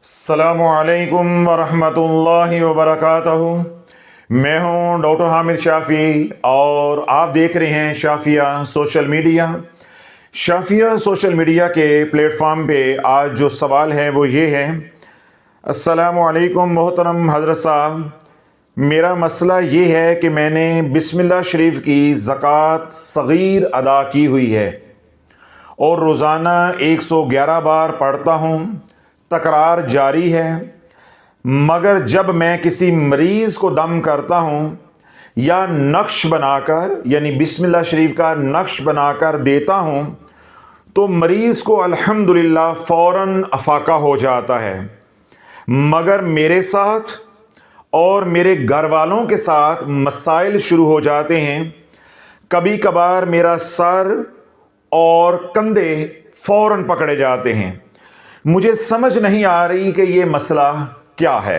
अस्सलामुअलैकुम वरहमतुल्लाहि वबरकातुहू। मैं हूं डॉक्टर हामिद शाफ़ी और आप देख रहे हैं Shafia social media. Shafia social media के प्लेटफॉर्म पे आज जो सवाल है वो ये है। अस्सलामुअलैकुम मोहतरम हज़रत साहब, मेरा मसला ये है कि मैंने बिस्मिल्लाह शरीफ की ज़कात सगीर अदा की हुई है और रोज़ाना 111 बार पढ़ता हूँ, तकरार जारी है, मगर जब मैं किसी मरीज़ को दम करता हूँ या नक्श बनाकर यानी बिस्मिल्लाह शरीफ का नक्श बनाकर देता हूँ तो मरीज़ को अल्हम्दुलिल्लाह फ़ौरन अफाका हो जाता है, मगर मेरे साथ और मेरे घर वालों के साथ मसाइल शुरू हो जाते हैं। कभी कभार मेरा सर और कंधे फ़ौरन पकड़े जाते हैं। मुझे समझ नहीं आ रही कि ये मसला क्या है।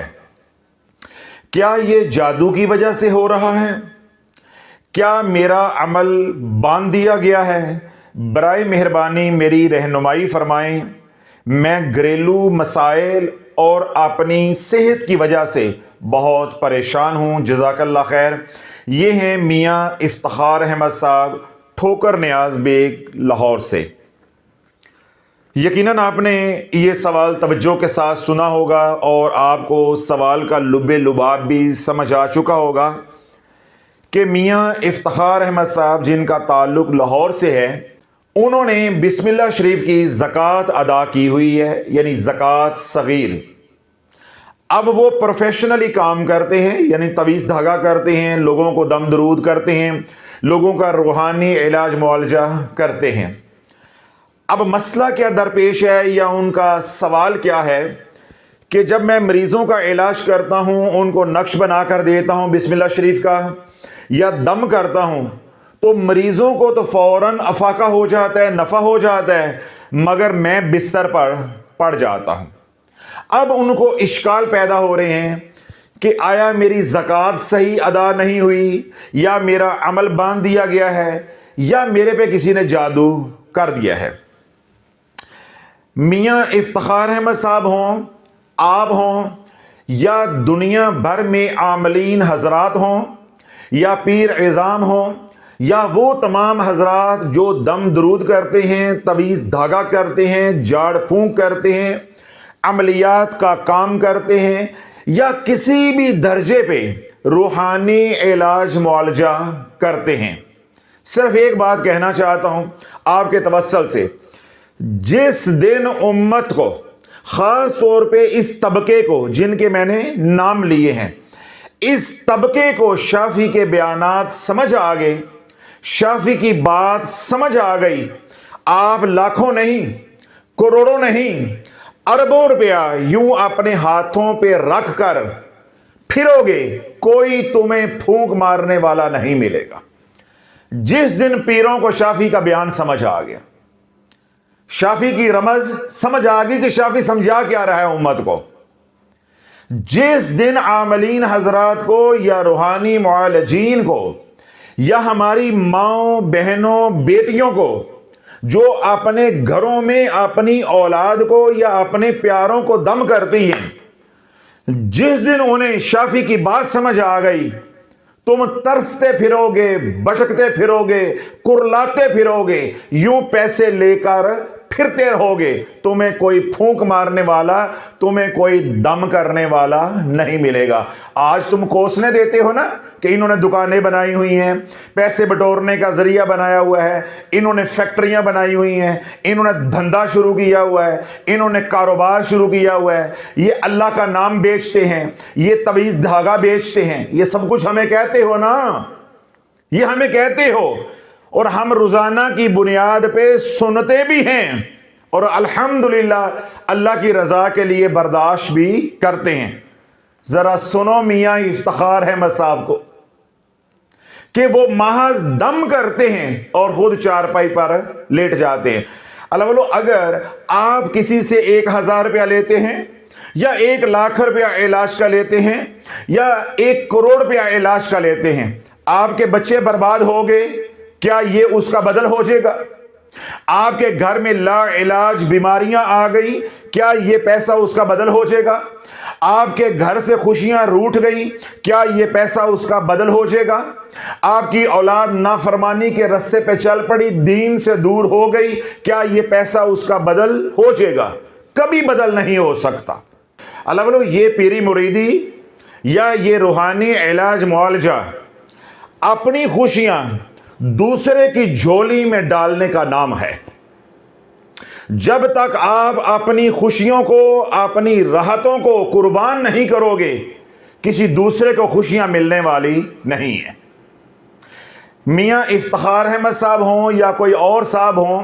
क्या ये जादू की वजह से हो रहा है? क्या मेरा अमल बांध दिया गया है? बराए मेहरबानी मेरी रहनुमाई फरमाएं। मैं घरेलू मसाइल और अपनी सेहत की वजह से बहुत परेशान हूँ। जज़ाकल्लाह खैर। ये हैं मियाँ इफ्तिखार अहमद साहब, ठोकर न्याज बेग, लाहौर से। यकीनन आपने ये सवाल तवज्जो के साथ सुना होगा और आपको सवाल का लुब्बे लुबाब भी समझ आ चुका होगा कि मियाँ इफ्तिखार अहमद साहब, जिनका ताल्लुक़ लाहौर से है, उन्होंने बिस्मिल्लाह शरीफ की ज़कात अदा की हुई है, यानी ज़कात सगीर। अब वो प्रोफेशनली काम करते हैं, यानी तवीज़ धागा करते हैं, लोगों को दम दरूद करते हैं, लोगों का रूहानी इलाज मुआलजा करते हैं। अब मसला क्या दरपेश है या उनका सवाल क्या है कि जब मैं मरीज़ों का इलाज करता हूँ, उनको नक्श बना कर देता हूँ बिस्मिल्लाह शरीफ का या दम करता हूँ, तो मरीज़ों को तो फ़ौरन अफाका हो जाता है, नफ़ा हो जाता है, मगर मैं बिस्तर पर पड़ जाता हूँ। अब उनको इश्काल पैदा हो रहे हैं कि आया मेरी ज़कात सही अदा नहीं हुई, या मेरा अमल बांध दिया गया है, या मेरे पे किसी ने जादू कर दिया है। मियाँ इफ्तिखार अहमद साहब हों, आप हों, या दुनिया भर में आमलीन हजरात हों, या पीर इज़ाम हों, या वो तमाम हजरात जो दम दरूद करते हैं, तवीज़ धागा करते हैं, जाड़ फूंक करते हैं, अमलियात का काम करते हैं, या किसी भी दर्जे पे रूहानी इलाज मुआलजा करते हैं, सिर्फ एक बात कहना चाहता हूँ आपके तवस्सुल से। जिस दिन उम्मत को, ख़ास तौर पे इस तबके को जिनके मैंने नाम लिए हैं, इस तबके को शाफी के बयानात समझ आ गए, शाफी की बात समझ आ गई, आप लाखों नहीं, करोड़ों नहीं, अरबों रुपया यूं अपने हाथों पे रख कर फिरोगे, कोई तुम्हें फूंक मारने वाला नहीं मिलेगा। जिस दिन पीरों को शाफी का बयान समझ आ गया, शाफी की रमज समझ आ गई कि शाफी समझा क्या रहा है उम्मत को, जिस दिन आमलीन हजरात को या रूहानी मुआलजीन को या हमारी माओ बहनों बेटियों को जो अपने घरों में अपनी औलाद को या अपने प्यारों को दम करती हैं, जिस दिन उन्हें शाफी की बात समझ आ गई, तुम तरसते फिरोगे, भटकते फिरोगे, कुरलाते फिरोगे, यूं पैसे लेकर फिरते रहोगे, तुम्हें कोई फूंक मारने वाला, तुम्हें कोई दम करने वाला नहीं मिलेगा। आज तुम कोसने देते हो ना कि इन्होंने दुकानें बनाई हुई हैं, पैसे बटोरने का जरिया बनाया हुआ है, इन्होंने फैक्ट्रियां बनाई हुई हैं, इन्होंने धंधा शुरू किया हुआ है, इन्होंने कारोबार शुरू किया हुआ है, ये अल्लाह का नाम बेचते हैं, ये तवीज़ धागा बेचते हैं, ये सब कुछ हमें कहते हो ना, ये हमें कहते हो, और हम रोजाना की बुनियाद पे सुनते भी हैं और अल्हम्दुलिल्लाह अल्लाह की रजा के लिए बर्दाश्त भी करते हैं। जरा सुनो मियाँ इफ्तिखार अहमद साहब को कि वो महज दम करते हैं और खुद चारपाई पर लेट जाते हैं। अल्लाह, अगर आप किसी से 1000 रुपया लेते हैं या 1 लाख रुपया इलाज का लेते हैं या 1 करोड़ रुपया इलाज का लेते हैं, आपके बच्चे बर्बाद हो गए, क्या ये उसका बदल हो जाएगा? आपके घर में ला इलाज बीमारियां आ गई, क्या ये पैसा उसका बदल हो जाएगा? आपके घर से खुशियां रूठ गई, क्या ये पैसा उसका बदल हो जाएगा? आपकी औलाद नाफरमानी के रास्ते पे चल पड़ी, दीन से दूर हो गई, क्या ये पैसा उसका बदल हो जाएगा? कभी बदल नहीं हो सकता। अल्लाह बोलो, ये पीरी मुरीदी या ये रूहानी इलाज मुआलजा अपनी खुशियां दूसरे की झोली में डालने का नाम है। जब तक आप अपनी खुशियों को, अपनी राहतों को कुर्बान नहीं करोगे, किसी दूसरे को खुशियां मिलने वाली नहीं है। मियां इफ्तिखार अहमद साहब हों या कोई और साहब हों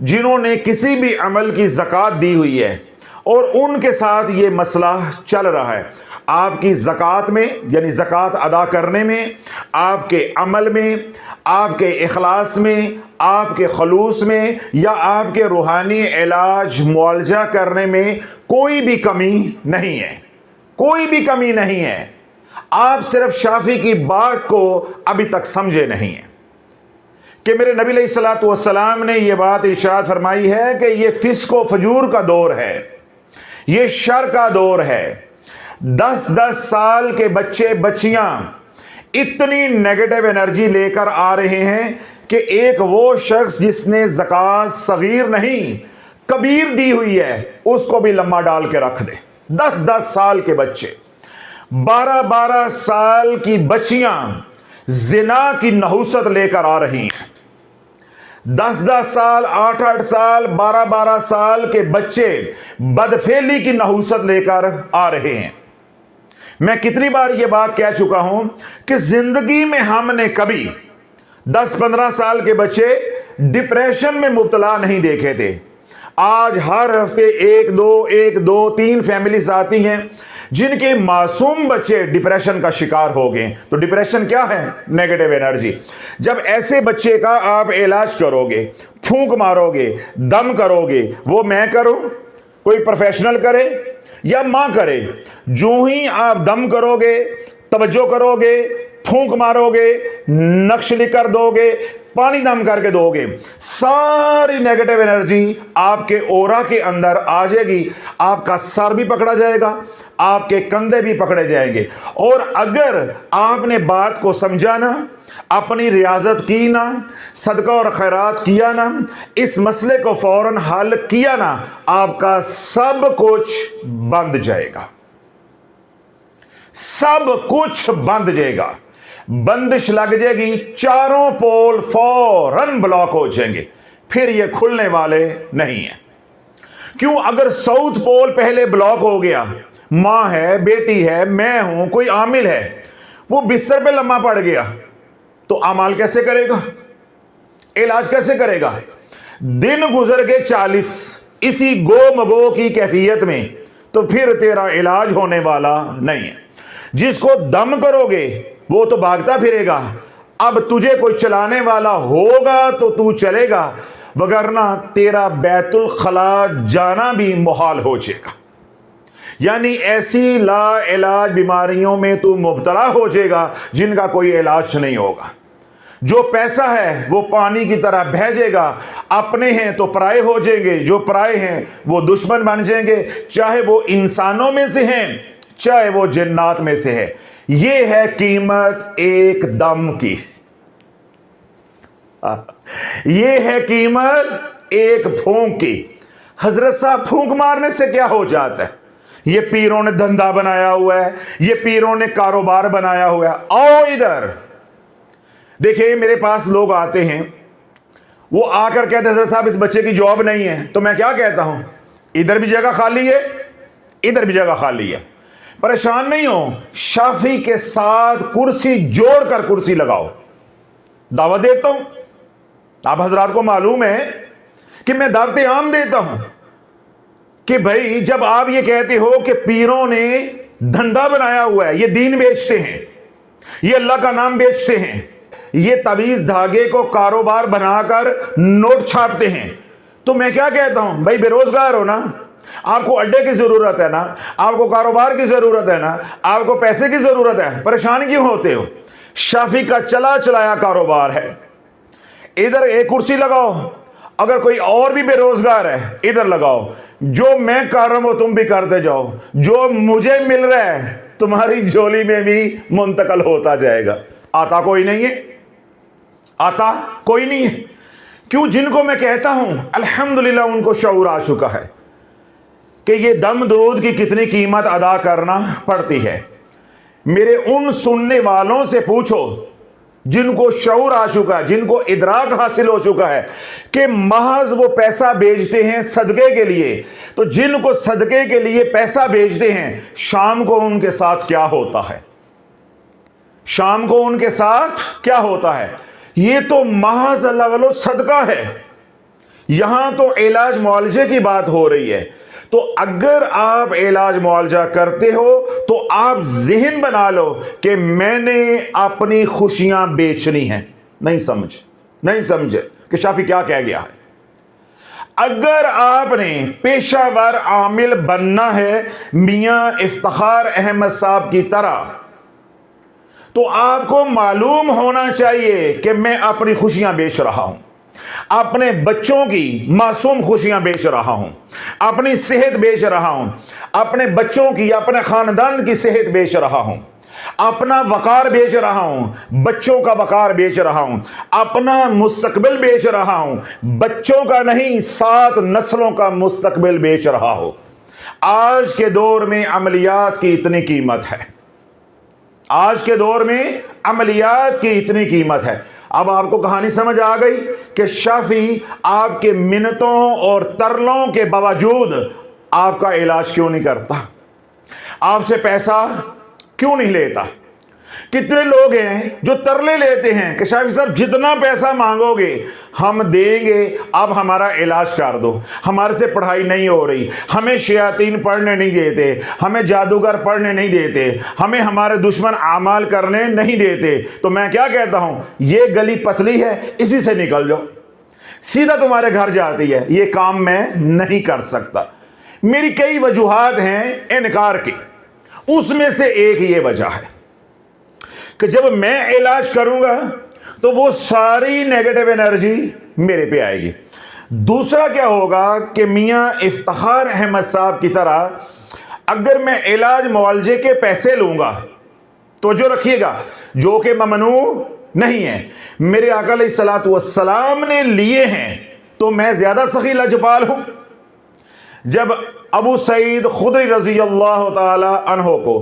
जिन्होंने किसी भी अमल की ज़कात दी हुई है और उनके साथ ये मसला चल रहा है, आपकी ज़कात में यानी ज़कात अदा करने में, आपके अमल में, आपके इखलास में, आपके खलूस में या आपके रूहानी इलाज मुआलजा करने में कोई भी कमी नहीं है, कोई भी कमी नहीं है। आप सिर्फ शाफी की बात को अभी तक समझे नहीं हैं कि मेरे नबी अलैहिस्सलातु वस्सलाम ने यह बात इरशाद फरमाई है कि यह फिस्क व फजूर का दौर है, यह शर का दौर है। 10-10 साल के बच्चे बच्चियां इतनी नेगेटिव एनर्जी लेकर आ रहे हैं कि एक वो शख्स जिसने ज़कात सगीर नहीं कबीर दी हुई है उसको भी लम्मा डाल के रख दे। 10-10 साल के बच्चे, 12-12 साल की बच्चियां जिना की नहुसत लेकर आ रही हैं। 10-10 साल, 8-8 साल, 12-12 साल के बच्चे बदफेली की नहुसत लेकर आ रहे हैं। मैं कितनी बार यह बात कह चुका हूं कि जिंदगी में हमने कभी 10-15 साल के बच्चे डिप्रेशन में मुब्तला नहीं देखे थे। आज हर हफ्ते 1-2, 3 आती हैं जिनके मासूम बच्चे डिप्रेशन का शिकार हो गए। तो डिप्रेशन क्या है? Negative energy. जब ऐसे बच्चे का आप इलाज करोगे, फूंक मारोगे, दम करोगे, वो मैं करूं, कोई प्रोफेशनल करे या मां करे, जो ही आप दम करोगे, तवज्जो करोगे, फूंक मारोगे, नक्श कर दोगे, पानी दम करके दोगे, सारी नेगेटिव एनर्जी आपके ओरा के अंदर आ जाएगी। आपका सर भी पकड़ा जाएगा, आपके कंधे भी पकड़े जाएंगे। और अगर आपने बात को समझा ना, अपनी रियाजत की ना, सदका और खैरात किया ना, इस मसले को फौरन हल किया ना, आपका सब कुछ बंद जाएगा, सब कुछ बंद जाएगा, बंदिश लग जाएगी, चारों पोल फौरन ब्लॉक हो जाएंगे, फिर ये खुलने वाले नहीं है। क्यों? अगर साउथ पोल पहले ब्लॉक हो गया, मां है, बेटी है, मैं हूं, कोई आमिल है, वो बिस्तर पे लम्मा पड़ गया, तो अमाल कैसे करेगा? इलाज कैसे करेगा? दिन गुजर के 40 इसी गो मगो की कैफियत में, तो फिर तेरा इलाज होने वाला नहीं है। जिसको दम करोगे वो तो भागता फिरेगा, अब तुझे कोई चलाने वाला होगा तो तू चलेगा, वगरना तेरा बैतुल खला जाना भी मुहाल हो जाएगा। यानी ऐसी ला इलाज बीमारियों में तू मुब्तला हो जाएगा जिनका कोई इलाज नहीं होगा। जो पैसा है वो पानी की तरह बह जाएगा, अपने हैं तो पराए हो जाएंगे, जो पराए हैं वो दुश्मन बन जाएंगे, चाहे वो इंसानों में से हैं, चाहे वो जिन्नात में से है। ये है कीमत एक दम की, ये है कीमत एक फूंक की। हजरत साहब, फूंक मारने से क्या हो जाता है? ये पीरों ने धंधा बनाया हुआ है, ये पीरों ने कारोबार बनाया हुआ है। आओ इधर देखिए, मेरे पास लोग आते हैं, वो आकर कहते हैं हजरत साहब इस बच्चे की जॉब नहीं है, तो मैं क्या कहता हूं? इधर भी जगह खाली है, इधर भी जगह खाली है, परेशान नहीं हो, शाफी के साथ कुर्सी जोड़कर कुर्सी लगाओ, दावत देता हूं। आप हजरात को मालूम है कि मैं दावतें आम देता हूं कि भाई जब आप ये कहते हो कि पीरों ने धंधा बनाया हुआ है, ये दीन बेचते हैं, ये अल्लाह का नाम बेचते हैं, ये तवीज धागे को कारोबार बनाकर नोट छापते हैं, तो मैं क्या कहता हूं? भाई बेरोजगार हो ना, आपको अड्डे की जरूरत है ना, आपको कारोबार की जरूरत है ना, आपको पैसे की जरूरत है, परेशान क्यों होते हो? शाफी का चला चलाया कारोबार है, इधर एक कुर्सी लगाओ, अगर कोई और भी बेरोजगार है इधर लगाओ, जो मैं कर रहा हूं वो तुम भी करते जाओ, जो मुझे मिल रहा है तुम्हारी झोली में भी मुंतकल होता जाएगा। आता कोई नहीं है, आता कोई नहीं है। क्यों? जिनको मैं कहता हूं अल्हम्दुलिल्लाह उनको शऊर आ चुका है कि ये दम दरूद की कितनी कीमत अदा करना पड़ती है। मेरे उन सुनने वालों से पूछो जिनको शऊर आ चुका है, जिनको इदराक हासिल हो चुका है कि महज वो पैसा भेजते हैं सदके के लिए, तो जिनको सदके के लिए पैसा भेजते हैं शाम को उनके साथ क्या होता है, शाम को उनके साथ क्या होता है। ये तो महज अल्लाह वालों सदका है। यहां तो इलाज मुआवजे की बात हो रही है। तो अगर आप इलाज मुआवजा करते हो तो आप ज़हन बना लो कि मैंने अपनी खुशियां बेचनी हैं। नहीं समझे कि शाफी क्या कह गया है। अगर आपने पेशावर आमिल बनना है मियां इफ्तिखार अहमद साहब की तरह, तो आपको मालूम होना चाहिए कि मैं अपनी खुशियां बेच रहा हूं, अपने बच्चों की मासूम खुशियां बेच रहा हूं, अपनी सेहत बेच रहा हूं, अपने बच्चों की, अपने खानदान की सेहत बेच रहा हूं, अपना वकार बेच रहा हूं, बच्चों का वकार बेच रहा हूं, अपना मुस्तकबिल बेच रहा हूं, बच्चों का नहीं 7 नस्लों का मुस्तकबिल बेच रहा हूं। आज के दौर में अमलियात की इतनी कीमत है, आज के दौर में अमलियात की इतनी कीमत है। अब आपको कहानी समझ आ गई कि शाफी आपके मिन्नतों और तरलों के बावजूद आपका इलाज क्यों नहीं करता, आपसे पैसा क्यों नहीं लेता। कितने लोग हैं जो तरले लेते हैं कि शाफी साहब जितना पैसा मांगोगे हम देंगे, अब हमारा इलाज कर दो, हमारे से पढ़ाई नहीं हो रही, हमें शयातीन पढ़ने नहीं देते, हमें जादूगर पढ़ने नहीं देते, हमें हमारे दुश्मन आमाल करने नहीं देते। तो मैं क्या कहता हूं, ये गली पतली है, इसी से निकल जाओ, सीधा तुम्हारे घर जाती है, ये काम मैं नहीं कर सकता। मेरी कई वजूहात हैं इनकार की, उसमें से एक ये वजह है कि जब मैं इलाज करूंगा तो वो सारी नेगेटिव एनर्जी मेरे पे आएगी। दूसरा क्या होगा कि मियां इफ्तिखार अहमद साहब की तरह अगर मैं इलाज मुआवजे के पैसे लूंगा तो जो रखिएगा, जो कि ममनू नहीं है, मेरे आका अलैहिस्सलातु वस्सलाम ने लिए हैं, तो मैं ज्यादा सखी लजपाल हूं। जब अबू सईद खुदरी रजी अल्लाह ताला अन्हो को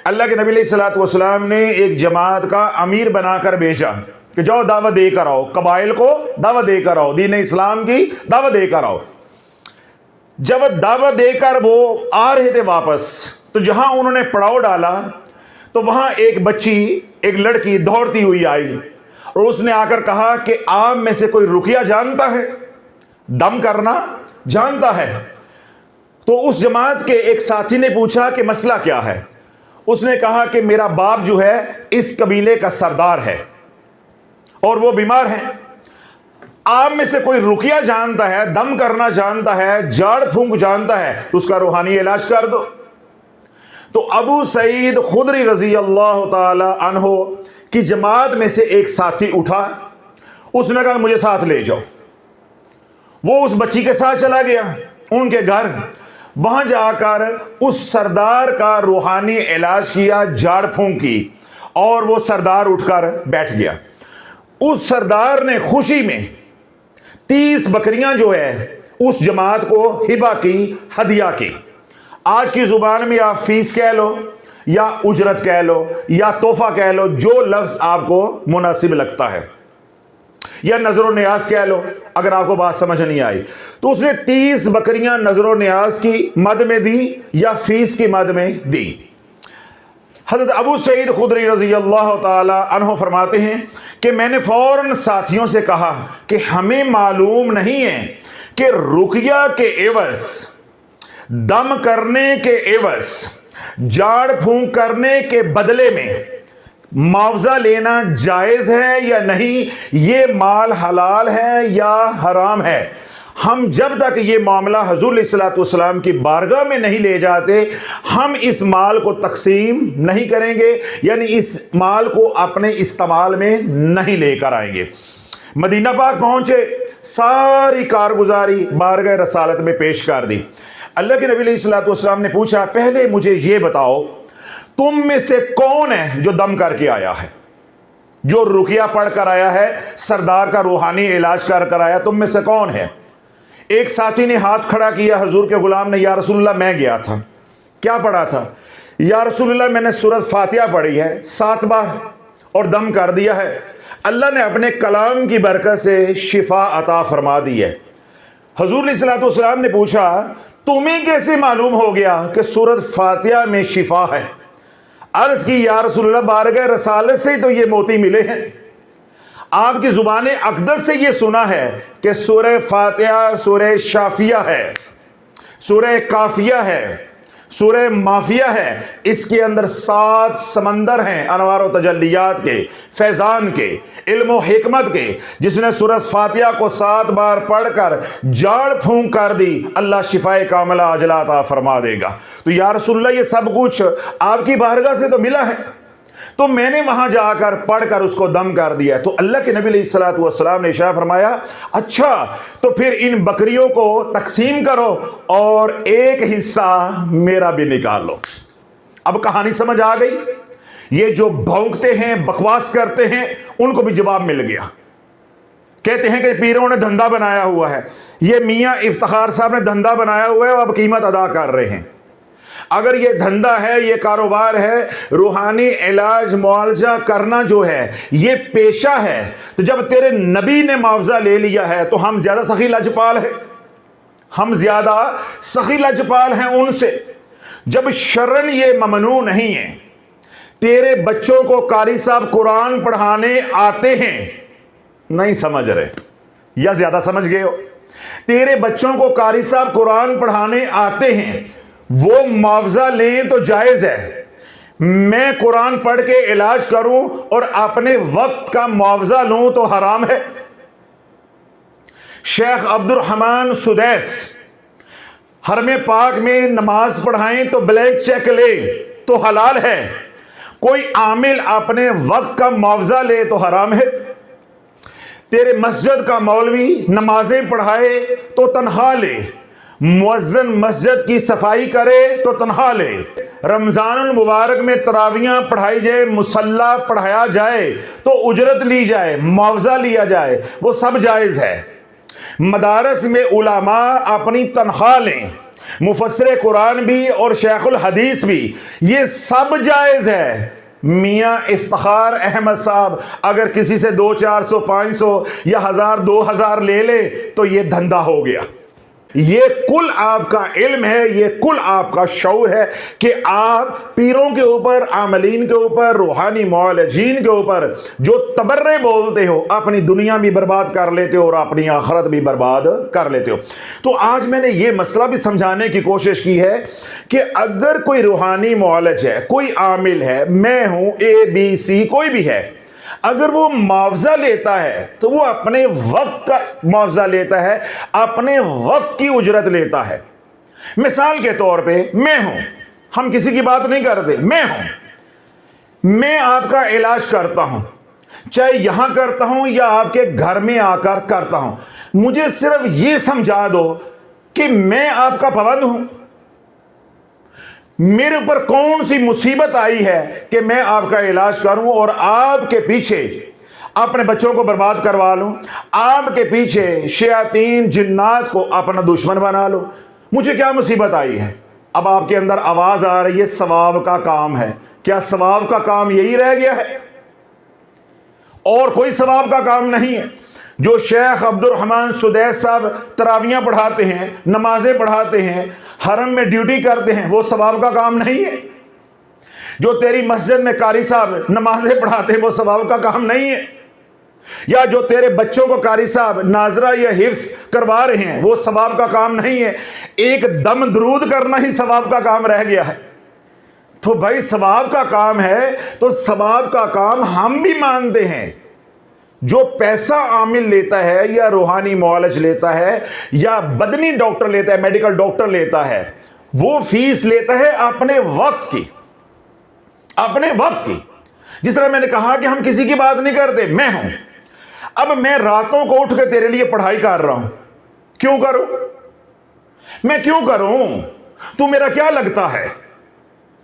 अल्लाह के नबी अलैहिस्सलातु वस्सलाम ने एक जमात का अमीर बनाकर भेजा कि जाओ दावत देकर आओ, कबाइल को दावत देकर आओ, दीन इस्लाम की दावत देकर आओ। जब दावत देकर वो आ रहे थे वापस, तो जहां उन्होंने पड़ाव डाला तो वहां एक बच्ची, एक लड़की दौड़ती हुई आई और उसने आकर कहा कि आप में से कोई रुकिया जानता है, दम करना जानता है। तो उस जमात के एक साथी ने पूछा कि मसला क्या है। उसने कहा कि मेरा बाप जो है इस कबीले का सरदार है और वो बीमार है, आप में से कोई रुकिया जानता है, दम करना जानता है, जाड़ फूंक जानता है, तो उसका रूहानी इलाज कर दो। तो अबू सईद खुदरी रजी अल्लाह ताला अन्हो की जमात में से एक साथी उठा, उसने कहा मुझे साथ ले जाओ। वो उस बच्ची के साथ चला गया उनके घर, वहां जाकर उस सरदार का रूहानी इलाज किया, जाड़ फूंक की, और वो सरदार उठकर बैठ गया। उस सरदार ने खुशी में 30 बकरियां जो है उस जमात को हिबा की, हदिया की। आज की जुबान में आप फीस कह लो या उजरत कह लो या तोहफा कह लो, जो लफ्ज आपको मुनासिब लगता है, या नजरो न्याज कह लो अगर आपको बात समझ नहीं आई। तो उसने 30 बकरियां नजरो न्याज की मद में दी या फीस की मद में दी। हजरत अबू सईद खुदरी रजी अल्लाह ताला अन्हो फरमाते हैं कि मैंने फौरन साथियों से कहा कि हमें मालूम नहीं है कि रुकिया के एवज, दम करने के एवज, जाड़ फूंक करने के बदले में मुआवजा लेना जायज है या नहीं, ये माल हलाल है या हराम है। हम जब तक ये मामला हुज़ूर सल्लल्लाहु अलैहि वसल्लम की बारगाह में नहीं ले जाते, हम इस माल को तकसीम नहीं करेंगे, यानी इस माल को अपने इस्तेमाल में नहीं लेकर आएंगे। मदीना पाक पहुंचे सारी कारगुजारी बारगाह रसालत में पेश कर दी। अल्लाह के नबी अलैहिस्सलातु वस्सलाम ने पूछा, पहले मुझे यह बताओ, तुम में से कौन है जो दम करके आया है, जो रुकिया पढ़ कर आया है, सरदार का रूहानी इलाज कर आया? तुम में से कौन है? एक साथी ने हाथ खड़ा किया, हुजूर के गुलाम ने, या रसूलुल्लाह मैं गया था। क्या पढ़ा था? या रसूलुल्लाह मैंने सूरत फातिहा पढ़ी है 7 बार और दम कर दिया है। अल्लाह ने अपने कलाम की बरकत से शिफा अता फरमा दी है। हुजूर अलैहिस्सलातु वस्सलाम ने पूछा, तुम्हें कैसे मालूम हो गया कि सूरत फातिहा में शिफा है? अर्ज की, या रसूलुल्लाह बारगाह रसालत से ही तो ये मोती मिले हैं। आपकी जुबान अक़दस से ये सुना है कि सूरह फातिहा सूरह शाफिया है, सूरह काफिया है, सूरह माफिया है। इसके अंदर 7 समंदर हैं अनवार व तजल्लियात के, फैज़ान के, इल्म व हिकमत के। जिसने सूरत फातिहा को 7 बार पढ़कर जाड़ फूंक कर दी, अल्लाह शिफाए कामिला अजला अता फरमा देगा। तो या रसूलल्लाह ये सब कुछ आपकी बारगाह से तो मिला है, तो मैंने वहां जाकर पढ़कर उसको दम कर दिया। तो अल्लाह के नबी अलैहिस्सलातु वस्सलाम ने इशारा फरमाया, अच्छा तो फिर इन बकरियों को तकसीम करो और एक हिस्सा मेरा भी निकाल लो। अब कहानी समझ आ गई। ये जो भौंकते हैं, बकवास करते हैं, उनको भी जवाब मिल गया। कहते हैं कि पीरों ने धंधा बनाया हुआ है। ये मियां इफ्तिखार साहब ने धंधा बनाया हुआ है और अब कीमत अदा कर रहे हैं। अगर ये धंधा है, ये कारोबार है, रूहानी इलाज मुआवजा करना जो है ये पेशा है, तो जब तेरे नबी ने मुआवजा ले लिया है तो हम ज्यादा सखी लजपाल है, हम ज्यादा सखी लजपाल हैं उनसे। जब शरन ये ममनू नहीं है, तेरे बच्चों को कारी साहब कुरान पढ़ाने आते हैं, नहीं समझ रहे या ज्यादा समझ गए हो, तेरे बच्चों को कारी साहब कुरान पढ़ाने आते हैं, वो मुआवजा लें तो जायज है। मैं कुरान पढ़ के इलाज करूं और अपने वक्त का मुआवजा लूं तो हराम है। शेख अब्दुर्रहमान सुदैस हरमे पाक में नमाज पढ़ाएं तो ब्लैंक चेक ले तो हलाल है। कोई आमिल अपने वक्त का मुआवजा ले तो हराम है। तेरे मस्जिद का मौलवी नमाजें पढ़ाए तो तनख्वाह ले, मुअज्जिन मस्जिद की सफाई करे तो तनख्वाह ले, रमजानुल मुबारक में तरावियां पढ़ाई जाए, मुसल्ला पढ़ाया जाए तो उजरत ली जाए, मुआवजा लिया जाए, वो सब जायज़ है। मदारस में उलामा अपनी तनख्वाह लें, मुफस्सिर कुरान भी और शेखुल हदीस भी, ये सब जायज़ है। मियाँ इफ्तिखार अहमद साहब अगर किसी से 200-400 500 या 1000-2000 ले ले तो ये धंधा हो गया। ये कुल आपका इल्म है, ये कुल आपका शऊर है कि आप पीरों के ऊपर, आमलीन के ऊपर, रूहानी मौलजीन के ऊपर जो तबर्रे बोलते हो, अपनी दुनिया भी बर्बाद कर लेते हो और अपनी आखिरत भी बर्बाद कर लेते हो। तो आज मैंने ये मसला भी समझाने की कोशिश की है कि अगर कोई रूहानी मौलज है, कोई आमिल है, मैं हूं, ABC कोई भी है, अगर वो मुआवजा लेता है तो वो अपने वक्त का मुआवजा लेता है, अपने वक्त की उजरत लेता है। मिसाल के तौर पे मैं हूं, हम किसी की बात नहीं करते, मैं हूं, मैं आपका इलाज करता हूं, चाहे यहां करता हूं या आपके घर में आकर करता हूं, मुझे सिर्फ ये समझा दो कि मैं आपका पाबंद हूं। मेरे ऊपर कौन सी मुसीबत आई है कि मैं आपका इलाज करूं और आपके पीछे अपने बच्चों को बर्बाद करवा लूं, आपके पीछे शयातीन जिन्नात को अपना दुश्मन बना लूं? मुझे क्या मुसीबत आई है? अब आपके अंदर आवाज आ रही है सवाब का काम है। क्या सवाब का काम यही रह गया है और कोई सवाब का काम नहीं है? जो शेख अब्दुर्रहमान सुदैस साहब तरावियां पढ़ाते हैं, नमाजें पढ़ाते हैं, हरम में ड्यूटी करते हैं, वो सवाब का काम नहीं है? जो तेरी मस्जिद में कारी साहब नमाजें पढ़ाते हैं, वो सवाब का काम नहीं है? या जो तेरे बच्चों को कारी साहब नाजरा या हिफ्स करवा रहे हैं, वो सवाब का काम नहीं है? एक दम दरूद करना ही सवाब का काम रह गया है। तो भाई सवाब का काम है तो सवाब का काम हम भी मानते हैं। जो पैसा आमिल लेता है या रूहानी मौलज लेता है या बदनी डॉक्टर लेता है, मेडिकल डॉक्टर लेता है, वो फीस लेता है अपने वक्त की, अपने वक्त की। जिस तरह मैंने कहा कि हम किसी की बात नहीं करते, मैं हूं, अब मैं रातों को उठ के तेरे लिए पढ़ाई कर रहा हूं, क्यों करूं? मैं क्यों करूं? तू मेरा क्या लगता है?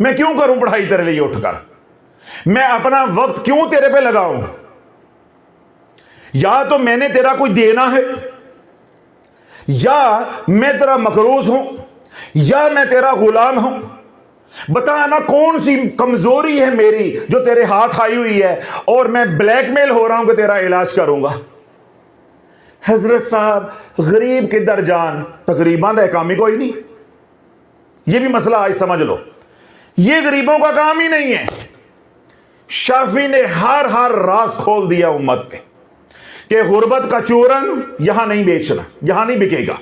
मैं क्यों करूं पढ़ाई तेरे लिए उठकर? मैं अपना वक्त क्यों तेरे पे लगाऊं? या तो मैंने तेरा कोई देना है, या मैं तेरा मकरूज हूं, या मैं तेरा गुलाम हूं। बता ना कौन सी कमजोरी है मेरी जो तेरे हाथ आई हुई है और मैं ब्लैकमेल हो रहा हूं कि तेरा इलाज करूंगा। हजरत साहब, गरीब के दरजान तकरीबन का काम ही कोई नहीं। यह भी मसला आज समझ लो, यह गरीबों का काम ही नहीं है। शाफी ने हर राज खोल दिया उम्मत पे कि गुर्बत का चूरन यहां नहीं बेचना, यहां नहीं बिकेगा।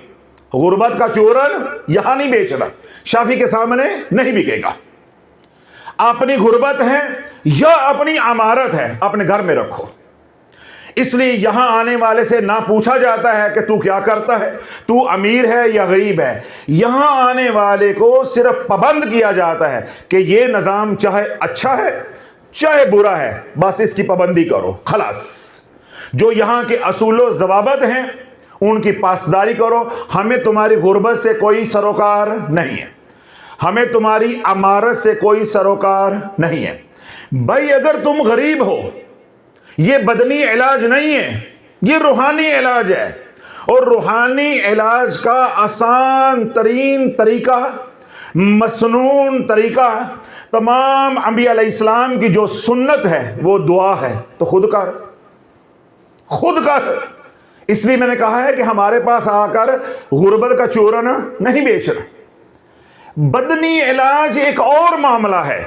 गुर्बत का चूरन यहां नहीं बेचना, शाफी के सामने नहीं बिकेगा। अपनी गुर्बत है या अपनी अमारत है, अपने घर में रखो। इसलिए यहां आने वाले से ना पूछा जाता है कि तू क्या करता है, तू अमीर है या गरीब है। यहां आने वाले को सिर्फ पाबंद किया जाता है कि यह निजाम चाहे अच्छा है चाहे बुरा है, बस इसकी पाबंदी करो, खलास। जो यहां के असूलो जवाबत हैं उनकी पासदारी करो। हमें तुम्हारी गुर्बत से कोई सरोकार नहीं है, हमें तुम्हारी अमारत से कोई सरोकार नहीं है। भाई अगर तुम गरीब हो, यह बदनी इलाज नहीं है, यह रूहानी इलाज है। और रूहानी इलाज का आसान तरीन तरीका, मसनून तरीका, तमाम अंबिया अलैहिस्सलाम की जो सुन्नत है वो दुआ है। तो खुद कर। इसलिए मैंने कहा है कि हमारे पास आकर गुर्बत का चूरन नहीं बेचना। बदनी इलाज एक और मामला है।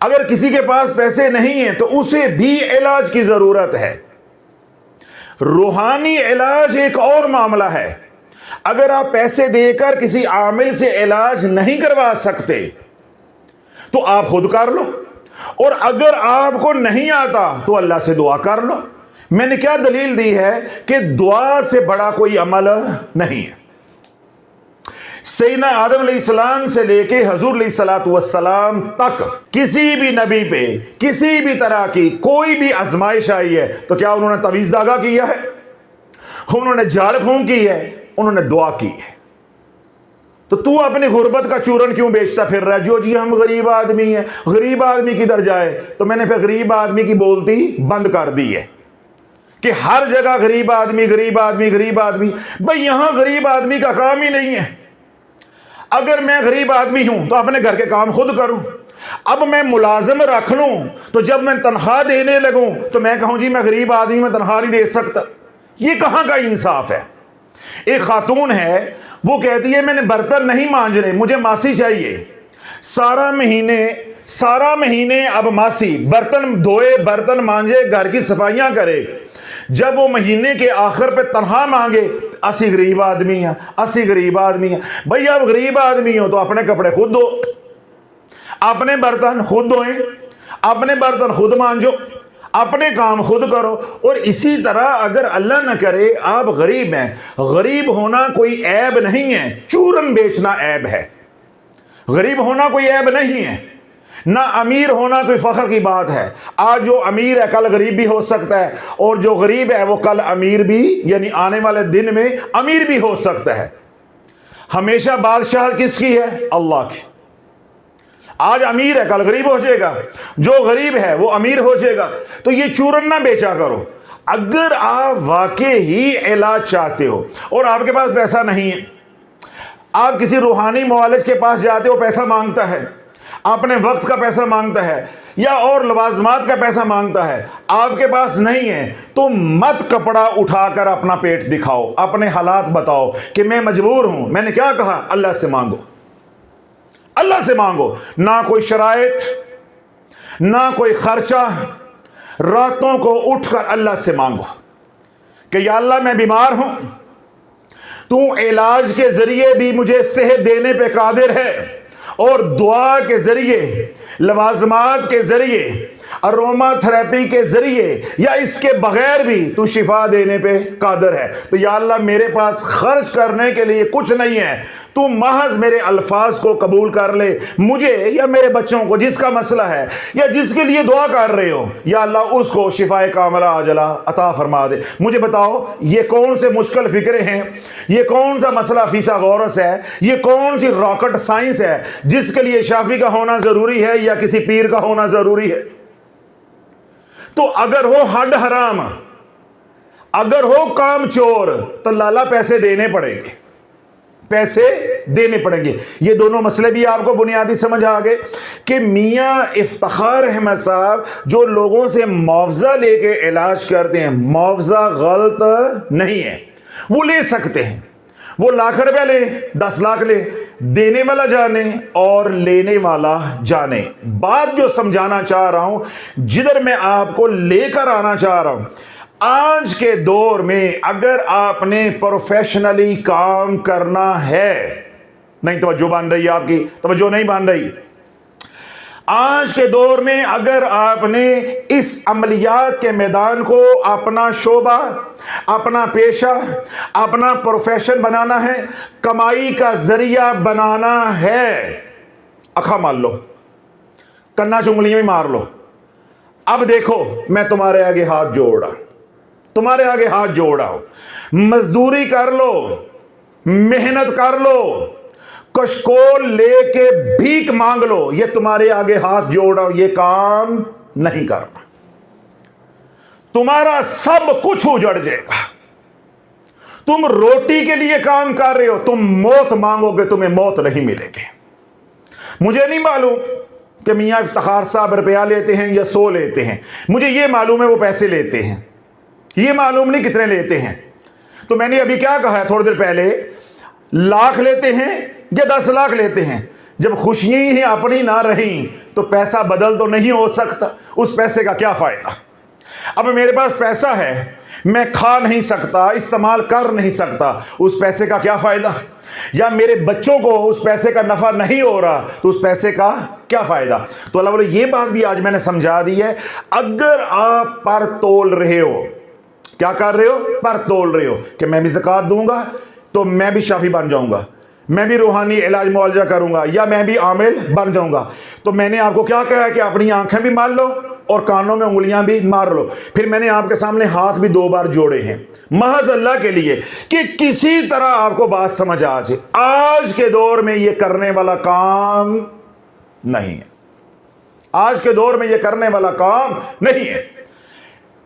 अगर किसी के पास पैसे नहीं है तो उसे भी इलाज की जरूरत है। रूहानी इलाज एक और मामला है। अगर आप पैसे देकर किसी आमिल से इलाज नहीं करवा सकते तो आप खुद कर लो, और अगर आपको नहीं आता तो अल्लाह से दुआ कर लो। मैंने क्या दलील दी है कि दुआ से बड़ा कोई अमल नहीं है। सैयदना आदम अलैहिस्सलाम से लेके हुजूर अलैहिस्सलाम तक किसी भी नबी पे किसी भी तरह की कोई भी आजमाइश आई है तो क्या उन्होंने तवीज दागा किया है? उन्होंने झाड़ फूंक की है? उन्होंने दुआ की है। तो तू अपनी गुर्बत का चूरन क्यों बेचता फिर रहा है? जो जी हम गरीब आदमी हैं, गरीब आदमी किधर जाए? तो मैंने फिर गरीब आदमी की बोलती बंद कर दी है कि हर जगह गरीब आदमी गरीब आदमी गरीब आदमी। भाई यहां गरीब आदमी का काम ही नहीं है। अगर मैं गरीब आदमी हूं तो अपने घर के काम खुद करूं। अब मैं मुलाजिम रख लूं तो जब मैं तनख्वाह देने लगूं तो मैं कहूं जी मैं गरीब आदमी में तनख्वाह नहीं दे सकता। ये कहां का इंसाफ है? एक खातून है, वो कहती है मैंने बर्तन नहीं मांजने, मुझे मासी चाहिए। सारा महीने अब मासी बर्तन धोए, बर्तन मांजे, घर की सफाइयां करे। जब वो महीने के आखिर पे तनख्वाह मांगे, असी गरीब आदमी हैं, असी गरीब आदमी हैं। भाई आप गरीब आदमी हो तो अपने कपड़े खुद धो, अपने बर्तन खुद धोएं, अपने बर्तन खुद मांजो, अपने काम खुद करो। और इसी तरह अगर अल्लाह न करे आप गरीब हैं, गरीब होना कोई ऐब नहीं है, चूरन बेचना ऐब है। गरीब होना कोई ऐब नहीं है, ना अमीर होना कोई फख्र की बात है। आज जो अमीर है कल गरीब भी हो सकता है, और जो गरीब है वो कल अमीर भी, यानी आने वाले दिन में अमीर भी हो सकता है। हमेशा बादशाह किसकी है? अल्लाह की। आज अमीर है कल गरीब हो जाएगा, जो गरीब है वो अमीर हो जाएगा। तो ये चूरन ना बेचा करो। अगर आप वाकई ही इलाज चाहते हो और आपके पास पैसा नहीं है, आप किसी रूहानी मुआलिज के पास जाते हो, पैसा मांगता है, अपने वक्त का पैसा मांगता है या और लवाजमात का पैसा मांगता है, आपके पास नहीं है, तो मत कपड़ा उठाकर अपना पेट दिखाओ, अपने हालात बताओ कि मैं मजबूर हूं। मैंने क्या कहा? अल्लाह से मांगो, अल्लाह से मांगो। ना कोई शराइत, ना कोई खर्चा। रातों को उठकर अल्लाह से मांगो कि या अल्लाह मैं बीमार हूं, तू इलाज के जरिए भी मुझे सेहत देने पे कादिर है, और दुआ के जरिए, लवाजमात के जरिए अरोमा थेरेपी के जरिए या इसके बगैर भी तू शिफा देने पे कादिर है। तो या अल्लाह मेरे पास खर्च करने के लिए कुछ नहीं है, तू महज मेरे अल्फाज को कबूल कर ले। मुझे या मेरे बच्चों को जिसका मसला है या जिसके लिए दुआ कर रहे हो, या अल्लाह उसको शिफाए कामला आजला अता फरमा दे। मुझे बताओ ये कौन से मुश्किल फिक्रे हैं, ये कौन सा मसला फिसागोरस है, ये कौन सी रॉकेट साइंस है जिसके लिए शाफी का होना जरूरी है या किसी पीर का होना जरूरी है। तो अगर हो हड हराम, अगर हो काम चोर, तो लाला पैसे देने पड़ेंगे, पैसे देने पड़ेंगे। ये दोनों मसले भी आपको बुनियादी समझ आ गए कि मियां इफ्तिखार अहमद साहब जो लोगों से मुआवजा लेके इलाज करते हैं, मुआवजा गलत नहीं है, वो ले सकते हैं। वो लाख रुपया ले, 10 लाख ले, देने वाला जाने और लेने वाला जाने। बात जो समझाना चाह रहा हूं, जिधर मैं आपको लेकर आना चाह रहा हूं, आज के दौर में अगर आपने प्रोफेशनली काम करना है, नहीं तवज्जो बांध रही है आपकी, तवज्जो नहीं बांध रही। आज के दौर में अगर आपने इस अमलियात के मैदान को अपना शोबा, अपना पेशा, अपना प्रोफेशन बनाना है, कमाई का जरिया बनाना है, अखा मार लो, कन्ना चुंगलियां भी मार लो। अब देखो मैं तुम्हारे आगे हाथ जोड़ रहा, तुम्हारे आगे हाथ जोड़ रहा हूं, मजदूरी कर लो, मेहनत कर लो, कशकोल लेके भीख मांग लो, ये तुम्हारे आगे हाथ जोड़ रहा हूं, ये काम नहीं करना, तुम्हारा सब कुछ उजड़ जाएगा। तुम रोटी के लिए काम कर रहे हो, तुम मौत मांगोगे, तुम्हें मौत नहीं मिलेगी। मुझे नहीं मालूम कि मियां इफ्तिखार साहब रुपया लेते हैं या 100 लेते हैं, मुझे यह मालूम है वो पैसे लेते हैं, ये मालूम नहीं कितने लेते हैं। तो मैंने अभी क्या कहा है थोड़ी देर पहले, लाख लेते हैं या 10 लाख लेते हैं, जब खुशियां ही अपनी ना रही तो पैसा बदल तो नहीं हो सकता, उस पैसे का क्या फायदा। अब मेरे पास पैसा है, मैं खा नहीं सकता, इस्तेमाल कर नहीं सकता, उस पैसे का क्या फायदा। या मेरे बच्चों को उस पैसे का नफा नहीं हो रहा तो उस पैसे का क्या फायदा। तो अल्लाह बोले ये बात भी आज मैंने समझा दी है। अगर आप पर तोल रहे हो, क्या कर रहे हो, पर तोल रहे हो कि मैं भी ज़कात दूंगा तो मैं भी शाफी बन जाऊंगा, मैं भी रूहानी इलाज मुआवजा करूंगा, या मैं भी आमिल बन जाऊंगा, तो मैंने आपको क्या कहा कि अपनी आंखें भी मार लो और कानों में उंगलियां भी मार लो। फिर मैंने आपके सामने हाथ भी 2 बार जोड़े हैं महज अल्लाह के लिए कि किसी तरह आपको बात समझ आ जाए। आज के दौर में यह करने वाला काम नहीं है, आज के दौर में यह करने वाला काम नहीं है।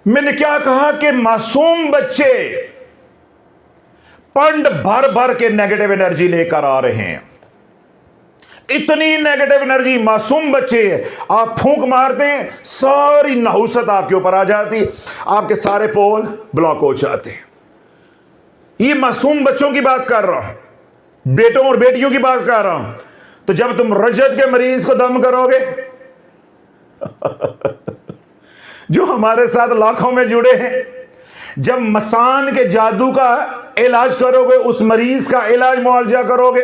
मैंने क्या कहा कि मासूम बच्चे पंड भर भर के नेगेटिव एनर्जी लेकर आ रहे हैं, इतनी नेगेटिव एनर्जी, मासूम बच्चे, आप फूंक मारते हैं सारी नहुसत आपके ऊपर आ जाती, आपके सारे पोल ब्लॉक हो जाते हैं। ये मासूम बच्चों की बात कर रहा हूं, बेटों और बेटियों की बात कर रहा हूं। तो जब तुम रजत के मरीज को दम करोगे जो हमारे साथ लाखों में जुड़े हैं, जब मसान के जादू का इलाज करोगे, उस मरीज का इलाज मुआवजा करोगे,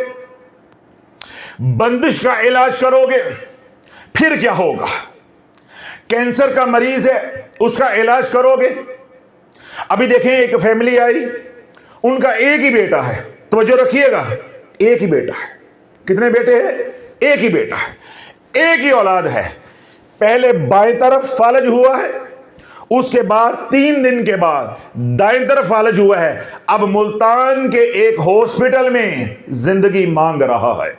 बंदिश का इलाज करोगे, फिर क्या होगा। कैंसर का मरीज है, उसका इलाज करोगे। अभी देखें एक फैमिली आई, उनका एक ही बेटा है, तवज्जो रखिएगा, एक ही बेटा है। कितने बेटे हैं? एक ही बेटा है, एक ही औलाद है। पहले बाएं तरफ फालज हुआ है, उसके बाद 3 दिन के बाद दाएं तरफ फालज हुआ है। अब मुल्तान के एक हॉस्पिटल में जिंदगी मांग रहा है,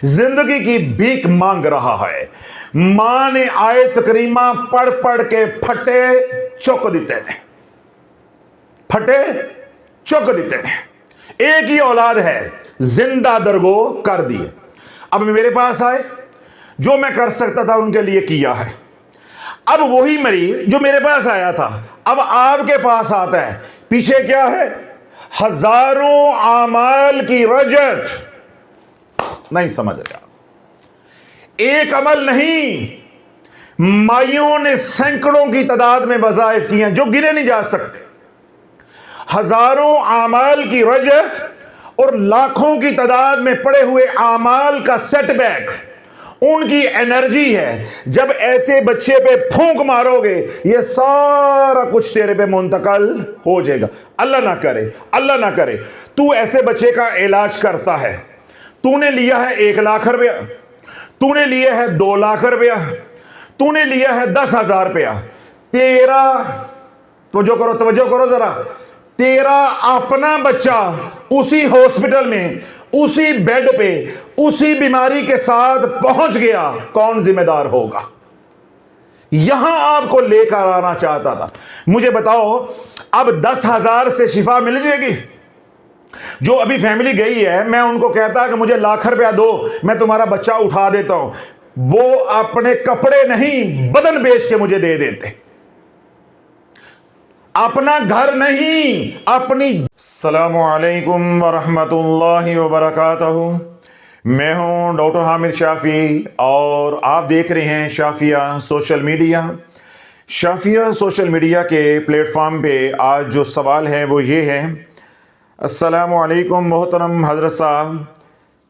जिंदगी की भीख मांग रहा है। मां ने आयत करीमा पढ़ पढ़ के फटे चुक देते ने, फटे चुक देते ने। एक ही औलाद है, जिंदा दरगो कर दिए। अब मेरे पास आए, जो मैं कर सकता था उनके लिए किया है। अब वही मरीज जो मेरे पास आया था अब आपके पास आता है, पीछे क्या है? हजारों आमाल की रजत। नहीं समझ रहे आप, एक अमल नहीं, माइयों ने सैकड़ों की तादाद में वज़ाइफ किए हैं जो गिने नहीं जा सकते। हजारों आमाल की रजत और लाखों की तादाद में पड़े हुए आमाल का सेटबैक, उनकी एनर्जी है। जब ऐसे बच्चे पे फूंक मारोगे, ये सारा कुछ तेरे पे मुंतकल हो जाएगा। अल्लाह ना करे, अल्लाह ना करे। तू ऐसे बच्चे का इलाज करता है, तूने लिया है 1 लाख रुपया, तूने लिया है 2 लाख रुपया, तूने लिया है 10,000 रुपया। तेरा तवज्जो करो जरा, तेरा अपना बच्चा उसी हॉस्पिटल में, उसी बेड पे, उसी बीमारी के साथ पहुंच गया, कौन जिम्मेदार होगा? यहां आपको लेकर आना चाहता था। मुझे बताओ, अब 10,000 से शिफा मिल जाएगी? जो अभी फैमिली गई है, मैं उनको कहता कि मुझे लाख रुपया दो, मैं तुम्हारा बच्चा उठा देता हूं, वो अपने कपड़े नहीं बदन बेच के मुझे दे देते, अपना घर नहीं, अपनी। अस्सलामु अलैकुम वरहमतुल्लाहि वबरकातुहू। मैं हूं डॉक्टर हामिद शाफी और आप देख रहे हैं Shafia social media. Shafia social media के प्लेटफॉर्म पे आज जो सवाल है वो ये है। अस्सलामु अलैकुम मोहतरम हज़रत साहब,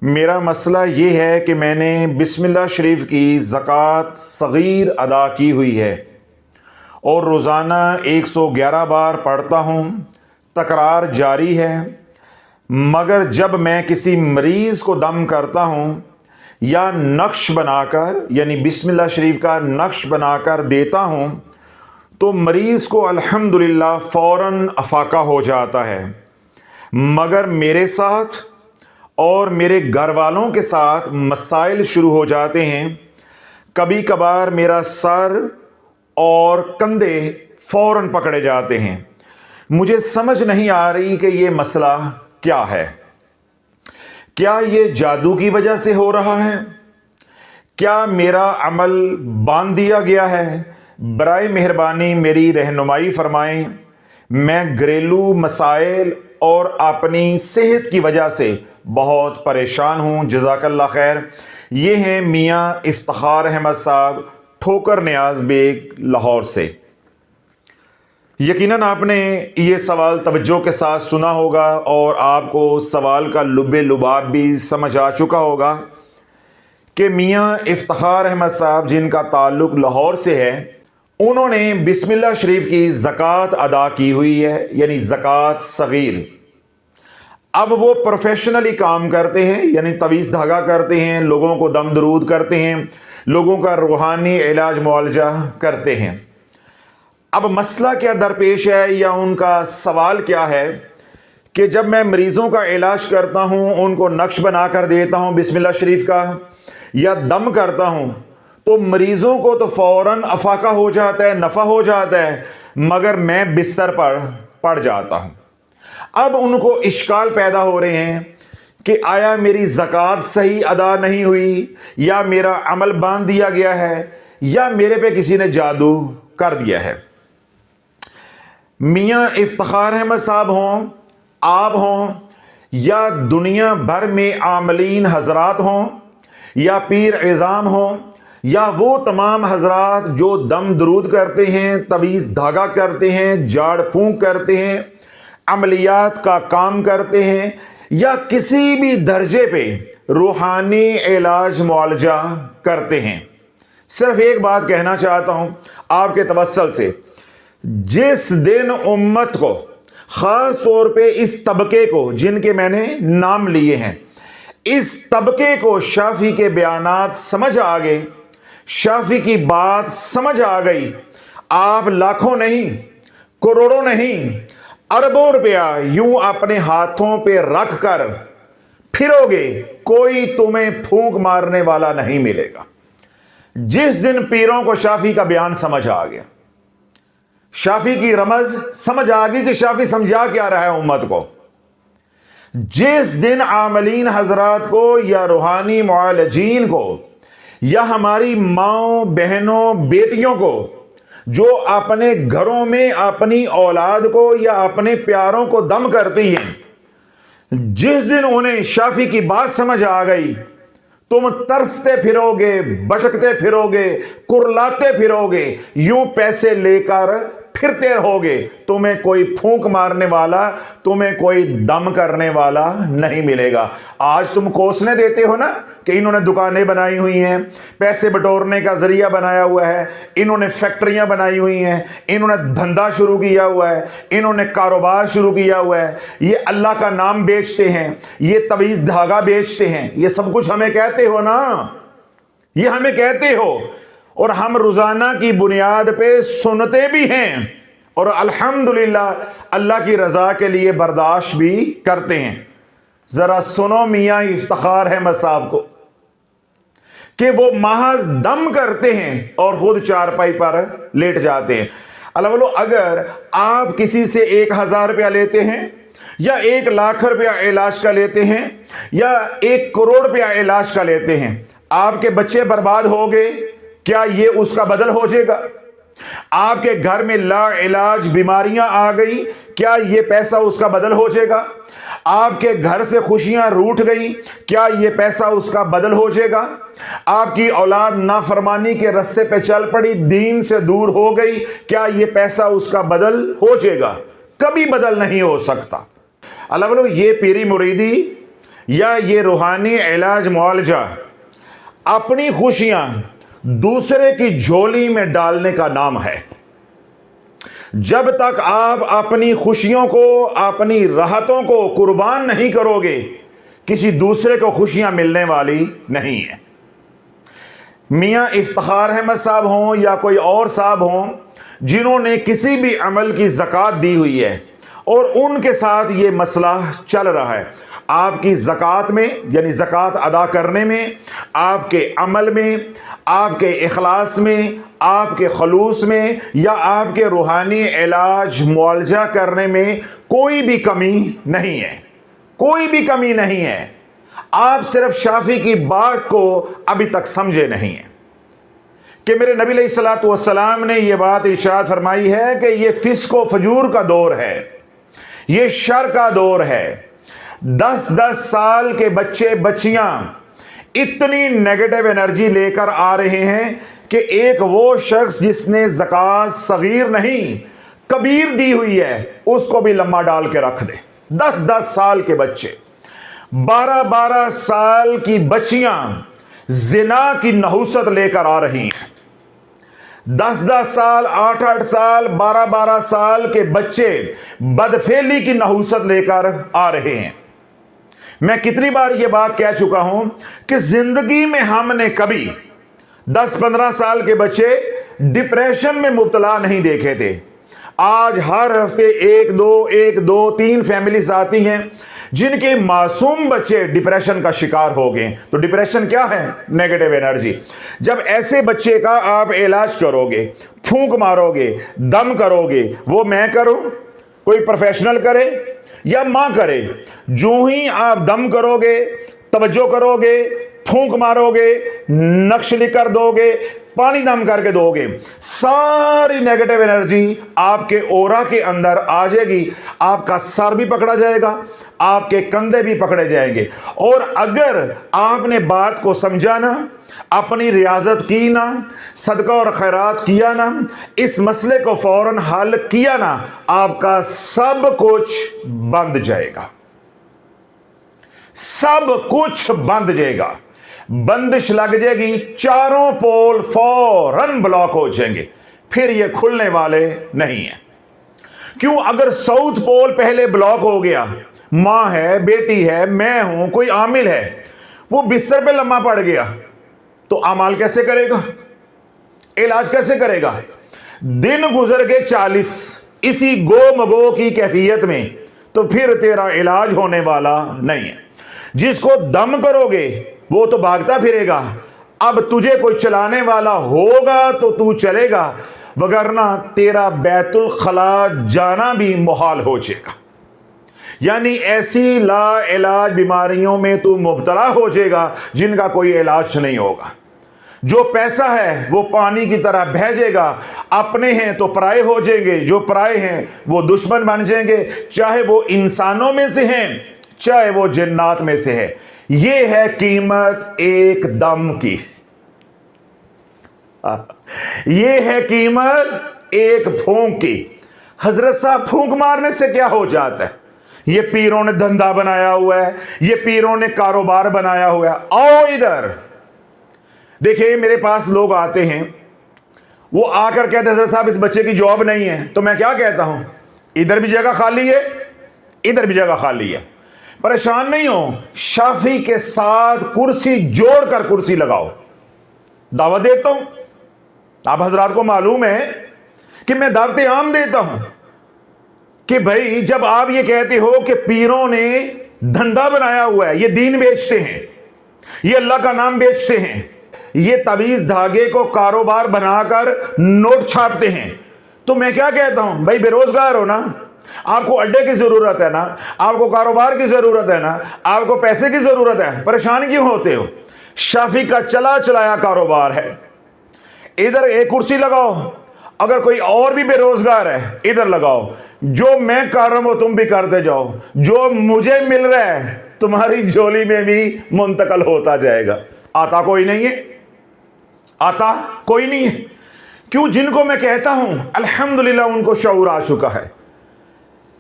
मेरा मसला ये है कि मैंने बिस्मिल्लाह शरीफ की ज़कात सगीर अदा की हुई है और रोज़ाना 111 बार पढ़ता हूँ, तकरार जारी है, मगर जब मैं किसी मरीज़ को दम करता हूँ या नक्श बनाकर, यानी बिस्मिल्लाह शरीफ का नक्श बनाकर देता हूँ, तो मरीज़ को अल्हम्दुलिल्लाह फ़ौरन अफाका हो जाता है, मगर मेरे साथ और मेरे घर वालों के साथ मसाइल शुरू हो जाते हैं। कभी कभार मेरा सर और कंधे फौरन पकड़े जाते हैं। मुझे समझ नहीं आ रही कि ये मसला क्या है। क्या ये जादू की वजह से हो रहा है? क्या मेरा अमल बांध दिया गया है? बराए मेहरबानी मेरी रहनुमाई फरमाएं। मैं घरेलू मसाइल और अपनी सेहत की वजह से बहुत परेशान हूँ। जज़ाकल्लाह खैर। ये हैं मियाँ इफ्तिखार अहमद साहब, ठोकर नियाज बेग, लाहौर से। यकीनन आपने ये सवाल तवज्जो के साथ सुना होगा और आपको सवाल का लुब्बे लुबाब भी समझ आ चुका होगा कि मियाँ इफ्तिखार अहमद साहब, जिनका ताल्लुक़ लाहौर से है, उन्होंने बिस्मिल्लाह शरीफ की ज़कात अदा की हुई है, यानी ज़कात सगीर। अब वो प्रोफेशनली काम करते हैं, यानी तवीज़ धागा करते हैं, लोगों को दम दरूद करते हैं, लोगों का रूहानी इलाज मुआलजा करते हैं। अब मसला क्या दरपेश है या उनका सवाल क्या है कि जब मैं मरीज़ों का इलाज करता हूँ, उनको नक्श बना कर देता हूँ बिस्मिल्लाह शरीफ का, या दम करता हूँ, तो मरीज़ों को तो फ़ौरन अफाका हो जाता है, नफ़ा हो जाता है, मगर मैं बिस्तर पर पड़ जाता हूँ। अब उनको इश्काल पैदा हो रहे हैं कि आया मेरी ज़कात सही अदा नहीं हुई, या मेरा अमल बांध दिया गया है, या मेरे पे किसी ने जादू कर दिया है। मियाँ इफ्तिखार अहमद साहब हों, आप हों, या दुनिया भर में आमलीन हजरात हों, या पीर इज़ाम हों, या वो तमाम हजरात जो दम दरूद करते हैं, तवीज़ धागा करते हैं, जाड़ फूंक करते हैं, अमलियात का काम करते हैं, या किसी भी दर्जे पे रूहानी इलाज मुआलजा करते हैं, सिर्फ एक बात कहना चाहता हूं आपके तवस्सुल से। जिस दिन उम्मत को, ख़ास तौर पे इस तबके को जिनके मैंने नाम लिए हैं, इस तबके को शाफी के बयानात समझ आ गए, शाफी की बात समझ आ गई, आप लाखों नहीं, करोड़ों नहीं, अरबों रुपया यूं अपने हाथों पे रख कर फिरोगे, कोई तुम्हें फूंक मारने वाला नहीं मिलेगा। जिस दिन पीरों को शाफी का बयान समझ आ गया, शाफी की रमज समझ आ गई कि शाफी समझा क्या रहा है उम्मत को, जिस दिन आमलीन हजरात को या रूहानी मुआलजीन को या हमारी माओं बहनों बेटियों को जो अपने घरों में अपनी औलाद को या अपने प्यारों को दम करती हैं, जिस दिन उन्हें शाफी की बात समझ आ गई, तुम तरसते फिरोगे, भटकते फिरोगे, कुरलाते फिरोगे, यूं पैसे लेकर फिरते रहोगे, तुम्हें कोई फूंक मारने वाला, तुम्हें कोई दम करने वाला नहीं मिलेगा। आज तुम कोसने देते हो ना कि इन्होंने दुकानें बनाई हुई हैं, पैसे बटोरने का जरिया बनाया हुआ है, इन्होंने फैक्ट्रियां बनाई हुई हैं, इन्होंने धंधा शुरू किया हुआ है, इन्होंने कारोबार शुरू किया हुआ है, ये अल्लाह का नाम बेचते हैं, ये तवीज़ धागा बेचते हैं, ये सब कुछ हमें कहते हो ना, ये हमें कहते हो, और हम रोजाना की बुनियाद पे सुनते भी हैं और अल्हम्दुलिल्लाह अल्लाह की रजा के लिए बर्दाश्त भी करते हैं। जरा सुनो मियां इफ्तिखार अहमद साहब को कि वो महज दम करते हैं और खुद चारपाई पर लेट जाते हैं। अल्लाह, अगर आप किसी से 1000 रुपया लेते हैं या 1 लाख रुपया इलाज का लेते हैं या 1 करोड़ रुपया इलाज का लेते हैं, आपके बच्चे बर्बाद हो गए, क्या ये उसका बदल हो जाएगा? आपके घर में ला इलाज बीमारियां आ गई, क्या ये पैसा उसका बदल हो जाएगा? आपके घर से खुशियां रूठ गई, क्या ये पैसा उसका बदल हो जाएगा? आपकी औलाद नाफरमानी के रास्ते पे चल पड़ी, दीन से दूर हो गई, क्या ये पैसा उसका बदल हो जाएगा? कभी बदल नहीं हो सकता। अल्लाह बोलो, ये पीरी मुरीदी या ये रूहानी इलाज मुआलजा अपनी खुशियां दूसरे की झोली में डालने का नाम है। जब तक आप अपनी खुशियों को, अपनी राहतों को कुर्बान नहीं करोगे, किसी दूसरे को खुशियां मिलने वाली नहीं है। मियां इफ्तिखार अहमद साहब हों या कोई और साहब हों जिन्होंने किसी भी अमल की ज़कात दी हुई है और उनके साथ ये मसला चल रहा है, आपकी ज़कात में यानी ज़कात अदा करने में, आपके अमल में, आपके इखलास में, आपके खलूस में या आपके रूहानी इलाज मुआलजा करने में कोई भी कमी नहीं है, कोई भी कमी नहीं है। आप सिर्फ शाफी की बात को अभी तक समझे नहीं हैं कि मेरे नबी अलैहिस्सलातु वस्सलाम ने यह बात इरशाद फरमाई है कि यह फिस्को फजूर का दौर है, यह शर का दौर है। 10-10 साल के बच्चे बच्चियां इतनी नेगेटिव एनर्जी लेकर आ रहे हैं कि एक वो शख्स जिसने ज़कात सगीर नहीं कबीर दी हुई है उसको भी लम्मा डाल के रख दे। 10-10 साल के बच्चे, 12-12 साल की बच्चियां जिना की नहुसत लेकर आ रही हैं। 10-10 साल, 8-8 साल, 12-12 साल के बच्चे बदफेली की नहुसत लेकर आ रहे हैं। मैं कितनी बार यह बात कह चुका हूं कि जिंदगी में हमने कभी 10-15 साल के बच्चे डिप्रेशन में मुब्तला नहीं देखे थे। आज हर हफ्ते 1-2 फैमिलीज आती हैं जिनके मासूम बच्चे डिप्रेशन का शिकार हो गए। तो डिप्रेशन क्या है? Negative energy. जब ऐसे बच्चे का आप इलाज करोगे, फूंक मारोगे, दम करोगे, वो मैं करूं, कोई प्रोफेशनल करे या मां करे, जो ही आप दम करोगे, तवज्जो करोगे, फूंक मारोगे, नक्श लिख कर दोगे, पानी दम करके दोगे, सारी नेगेटिव एनर्जी आपके ओरा के अंदर आ जाएगी। आपका सर भी पकड़ा जाएगा, आपके कंधे भी पकड़े जाएंगे। और अगर आपने बात को समझा ना, अपनी रियाजत की ना, सदका और खैरात किया ना, इस मसले को फौरन हल किया ना, आपका सब कुछ बंद जाएगा, सब कुछ बंद जाएगा, बंदिश लग जाएगी, चारों पोल फौरन ब्लॉक हो जाएंगे, फिर ये खुलने वाले नहीं है। क्यों? अगर साउथ पोल पहले ब्लॉक हो गया, मां है, बेटी है, मैं हूं, कोई आमिल है, वो बिस्तर पे लम्मा पड़ गया, तो अमाल कैसे करेगा? इलाज कैसे करेगा? दिन गुजर के 40 इसी गो मगो की कैफियत में, तो फिर तेरा इलाज होने वाला नहीं है। जिसको दम करोगे वो तो भागता फिरेगा, अब तुझे कोई चलाने वाला होगा तो तू चलेगा, वगरना तेरा बैतुल खला जाना भी मुहाल हो जाएगा। यानी ऐसी ला इलाज बीमारियों में तू मुब्तला हो जाएगा जिनका कोई इलाज नहीं होगा। जो पैसा है वो पानी की तरह बह जाएगा, अपने हैं तो पराए हो जाएंगे, जो पराए हैं वो दुश्मन बन जाएंगे, चाहे वो इंसानों में से हैं चाहे वो जिन्नात में से है। ये है कीमत एक दम की, ये है कीमत एक फूंक की। हजरत साहब फूंक मारने से क्या हो जाता है? ये पीरों ने धंधा बनाया हुआ है, ये पीरों ने कारोबार बनाया हुआ है। आओ इधर देखिए, मेरे पास लोग आते हैं, वो आकर कहते हैं हजरत साहब इस बच्चे की जॉब नहीं है। तो मैं क्या कहता हूं, इधर भी जगह खाली है, इधर भी जगह खाली है, परेशान नहीं हो, शाफी के साथ कुर्सी जोड़कर कुर्सी लगाओ, दावत देता हूं। आप हजरात को मालूम है कि मैं दावत आम देता हूं कि भाई जब आप ये कहते हो कि पीरों ने धंधा बनाया हुआ है, ये दीन बेचते हैं, ये अल्लाह का नाम बेचते हैं, ये तवीज धागे को कारोबार बनाकर नोट छापते हैं, तो मैं क्या कहता हूं, भाई बेरोजगार हो ना, आपको अड्डे की जरूरत है ना, आपको कारोबार की जरूरत है ना, आपको पैसे की जरूरत है, परेशान क्यों होते हो? शाफी का चला चलाया कारोबार है। इधर एक कुर्सी लगाओ, अगर कोई और भी बेरोजगार है इधर लगाओ, जो मैं कर रहा हूं तुम भी करते जाओ, जो मुझे मिल रहा है तुम्हारी झोली में भी मुंतकल होता जाएगा। आता कोई नहीं है, आता कोई नहीं है। क्यों? जिनको मैं कहता हूं अल्हम्दुलिल्लाह उनको शऊर आ चुका है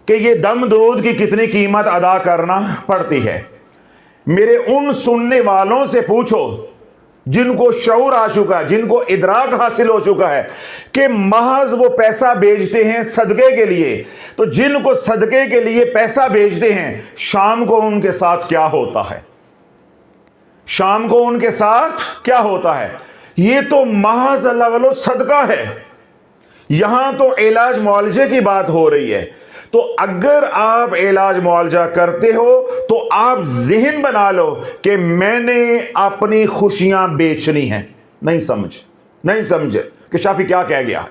कि ये दम दरूद की कितनी कीमत अदा करना पड़ती है। मेरे उन सुनने वालों से पूछो जिनको शऊर आ चुका है, जिनको इदराक हासिल हो चुका है कि महज वो पैसा भेजते हैं सदके के लिए, तो जिनको सदके के लिए पैसा भेजते हैं, शाम को उनके साथ क्या होता है, शाम को उनके साथ क्या होता है? ये तो महज अल्लाह वालों सदका है। यहां तो इलाज मुआवजे की बात हो रही है। तो अगर आप इलाज मुआवजा करते हो तो आप ज़हन बना लो कि मैंने अपनी खुशियां बेचनी है। नहीं समझे कि शाफी क्या कह गया है।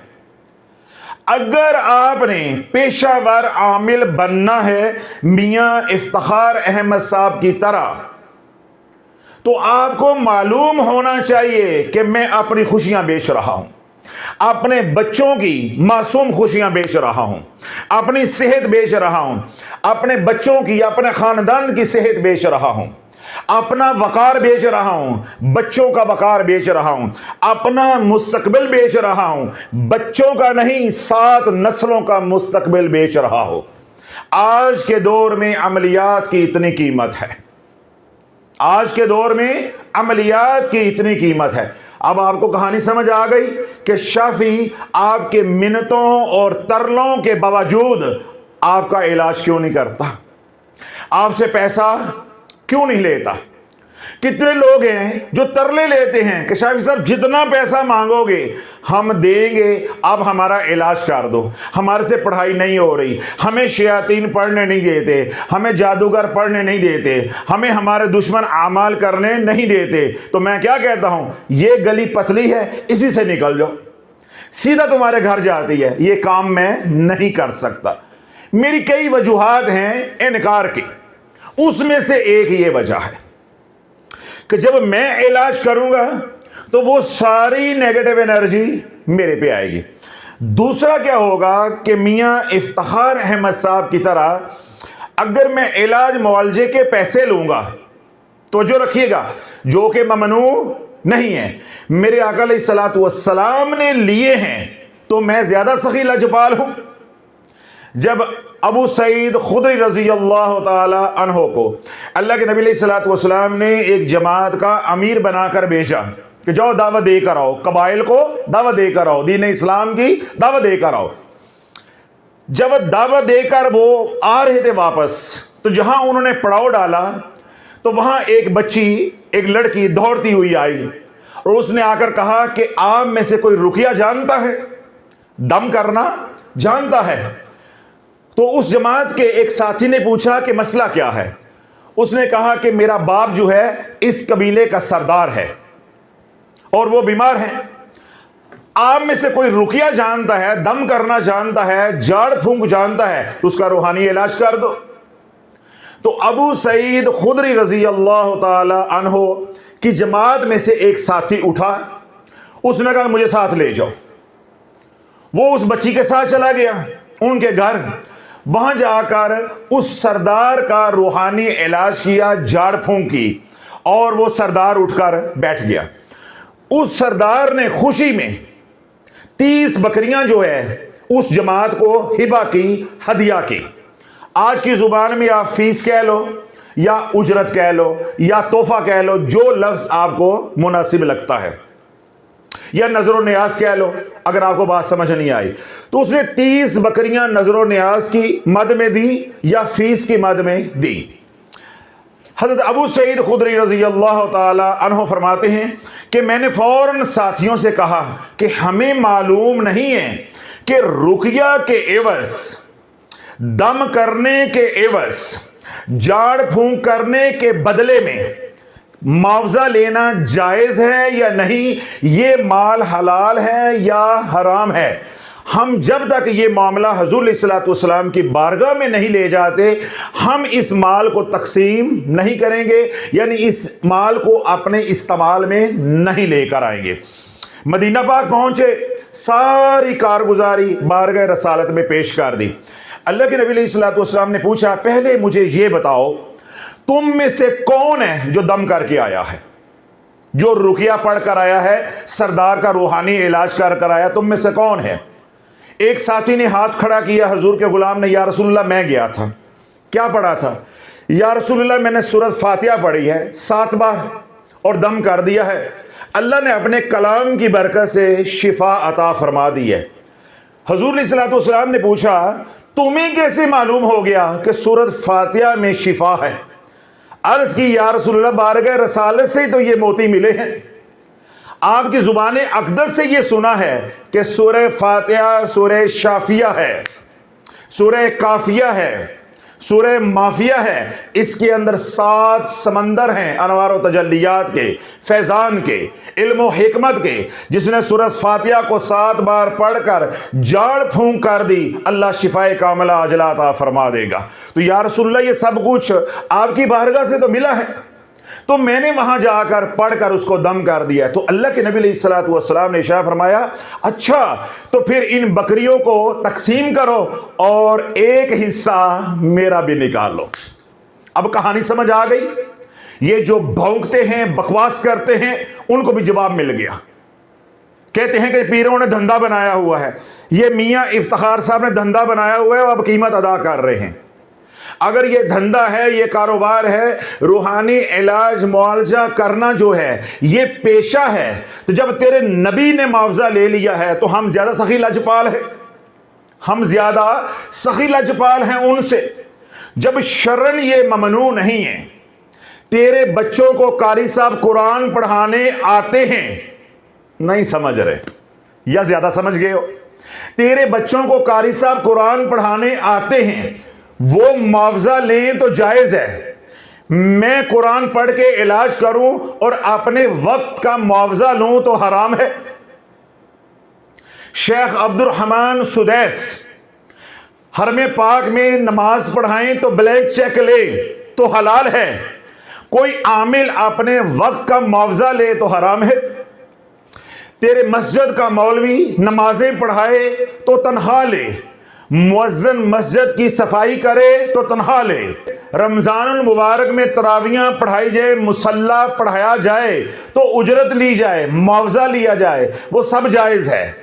अगर आपने पेशावर आमिल बनना है मियां इफ्तिखार अहमद साहब की तरह, तो आपको मालूम होना चाहिए कि मैं अपनी खुशियां बेच रहा हूं, अपने बच्चों की मासूम खुशियां बेच रहा हूं, अपनी सेहत बेच रहा हूं, अपने बच्चों की, अपने खानदान की सेहत बेच रहा हूं, अपना वकार बेच रहा हूं, बच्चों का वकार बेच रहा हूं, अपना मुस्तकबिल बेच रहा हूं, बच्चों का नहीं 7 नस्लों का मुस्तकबिल बेच रहा हूं। आज के दौर में अमलियात की इतनी कीमत है, आज के दौर में अमलियात की इतनी कीमत है। अब आपको कहानी समझ आ गई कि शाफी आपके मिन्नतों और तरलों के बावजूद आपका इलाज क्यों नहीं करता, आपसे पैसा क्यों नहीं लेता। कितने लोग हैं जो तरले लेते हैं कि शाफी साहब जितना पैसा मांगोगे हम देंगे, आप हमारा इलाज कर दो, हमारे से पढ़ाई नहीं हो रही, हमें शयातीन पढ़ने नहीं देते, हमें जादूगर पढ़ने नहीं देते, हमें हमारे दुश्मन आमाल करने नहीं देते। तो मैं क्या कहता हूं, ये गली पतली है, इसी से निकल जाओ, सीधा तुम्हारे घर जाती है, ये काम मैं नहीं कर सकता। मेरी कई वजूहात हैं इनकार की, उसमें से एक ये वजह है कि जब मैं इलाज करूंगा तो वो सारी नेगेटिव एनर्जी मेरे पे आएगी। दूसरा क्या होगा कि मियां इफ्तिखार अहमद साहब की तरह अगर मैं इलाज मुआवजे के पैसे लूंगा, तो जो रखिएगा, जो कि ममनू नहीं है, मेरे आका अलैहिस्सलातु वस्सलाम ने लिए हैं, तो मैं ज्यादा सखी लजपाल हूं। जब अबू सईद खुदरी रजी अल्लाह ताला अन्हो को अल्लाह के नबी अलैहिस्सलातु वस्सलाम ने एक जमात का अमीर बनाकर भेजा कि जाओ दावत देकर आओ, कबाइल को दावत देकर आओ, दीन इस्लाम की दावत देकर आओ। जब दावत देकर वो आ रहे थे वापस, तो जहां उन्होंने पड़ाव डाला तो वहां एक बच्ची, एक लड़की दौड़ती हुई आई और उसने आकर कहा कि आप में से कोई रुकिया जानता है, दम करना जानता है? तो उस जमात के एक साथी ने पूछा कि मसला क्या है। उसने कहा कि मेरा बाप जो है इस कबीले का सरदार है और वो बीमार है, आप में से कोई रुकिया जानता है, दम करना जानता है, जाड़ फूंक जानता है, तो उसका रूहानी इलाज कर दो। तो अबू सईद खुदरी रजी अल्लाह ताला अन्हो की जमात में से एक साथी उठा, उसने कहा मुझे साथ ले जाओ। वो उस बच्ची के साथ चला गया उनके घर, वहां जाकर उस सरदार का रूहानी इलाज किया, झाड़ फूंक की, और वो सरदार उठकर बैठ गया। उस सरदार ने खुशी में 30 बकरियां जो है उस जमात को हिबा की, हदिया की। आज की जुबान में आप फीस कह लो या उजरत कह लो या तोहफा कह लो, जो लफ्ज आपको मुनासिब लगता है, या नजर न्याज कह लो अगर आपको बात समझ नहीं आई। तो उसने 30 बकरियां नजर न्याज की मद में दी या फीस की मद में दी। हजरत अबू सईद खुदरी रज़ी अल्लाह ताला अन्हु फरमाते हैं कि मैंने फौरन साथियों से कहा कि हमें मालूम नहीं है कि रुकिया के एवज, दम करने के एवज, जाड़ फूंक करने के बदले में मुआवजा लेना जायज है या नहीं, ये माल हलाल है या हराम है। हम जब तक ये मामला हुज़ूर सल्लल्लाहु की बारगाह में नहीं ले जाते, हम इस माल को तकसीम नहीं करेंगे, यानी इस माल को अपने इस्तेमाल में नहीं लेकर आएंगे। मदीना पाक पहुंचे, सारी कारगुजारी बारगाह रसालत में पेश कर दी। अल्लाह के नबी सल्लल्लाहु अलैहि वसल्लम ने पूछा, पहले मुझे ये बताओ, तुम में से कौन है जो दम करके आया है, जो रुकिया पढ़ कर आया है, सरदार का रूहानी इलाज कर आया, तुम में से कौन है? एक साथी ने हाथ खड़ा किया, हुजूर के गुलाम ने, या रसूलुल्लाह मैं गया था। क्या पढ़ा था? या रसूलुल्लाह मैंने सूरत फातिहा पढ़ी है 7 बार और दम कर दिया है। अल्लाह ने अपने कलाम की बरकत से शिफा अता फरमा दी है। हुजूर सल्लल्लाहु अलैहि वसल्लम ने पूछा, तुम्हें कैसे मालूम हो गया कि सूरत फातिहा में शिफा है? अर्ज की, या रसूलुल्लाह बारगाह रसालत से ही तो ये मोती मिले हैं। आपकी जुबान अक़दस से ये सुना है कि सूरह फातिहा सूरह शाफिया है, सूरह काफिया है, सूरह माफिया है। इसके अंदर 7 समंदर हैं अनवार व तजल्लियात के, फैज़ान के, इल्म व हिकमत के। जिसने सूरह फातिहा को 7 बार पढ़कर जाड़ फूंक कर दी, अल्लाह शिफाए कामिला अजला अता फरमा देगा। तो या रसूलल्लाह ये सब कुछ आपकी बारगाह से तो मिला है, तो मैंने वहां जाकर पढ़कर उसको दम कर दिया। तो अल्लाह के नबी सल्लल्लाहु अलैहि वसल्लम ने इरशाद फरमाया, अच्छा तो फिर इन बकरियों को तकसीम करो और एक हिस्सा मेरा भी निकाल लो। अब कहानी समझ आ गई। ये जो भौंकते हैं, बकवास करते हैं, उनको भी जवाब मिल गया। कहते हैं कि पीरों ने धंधा बनाया हुआ है, ये मियाँ इफ्तिखार साहब ने धंधा बनाया हुआ है और अब कीमत अदा कर रहे हैं। अगर ये धंधा है, ये कारोबार है, रूहानी इलाज मुआवजा करना जो है ये पेशा है, तो जब तेरे नबी ने मुआवजा ले लिया है तो हम ज्यादा सखी लजपाल है, हम ज्यादा सखी लजपाल हैं उनसे। जब शरन ये ममनू नहीं है, तेरे बच्चों को कारी साहब कुरान पढ़ाने आते हैं, नहीं समझ रहे या ज्यादा समझ गए हो, तेरे बच्चों को कारी साहब कुरान पढ़ाने आते हैं, वो मुआवजा लें तो जायज है। मैं कुरान पढ़ के इलाज करूं और अपने वक्त का मुआवजा लूं तो हराम है। शेख अब्दुल रहमान सुदैस हरमे पाक में नमाज पढ़ाएं तो ब्लैंक चेक ले तो हलाल है। कोई आमिल अपने वक्त का मुआवजा ले तो हराम है। तेरे मस्जिद का मौलवी नमाजें पढ़ाए तो तनख्वाह ले, मुअज्जिन मस्जिद की सफाई करे तो तनख्वाह ले, रमजानुल मुबारक में तरावियां पढ़ाई जाए, मुसल्ला पढ़ाया जाए तो उजरत ली जाए, मुआवजा लिया जाए, वो सब जायज़ है।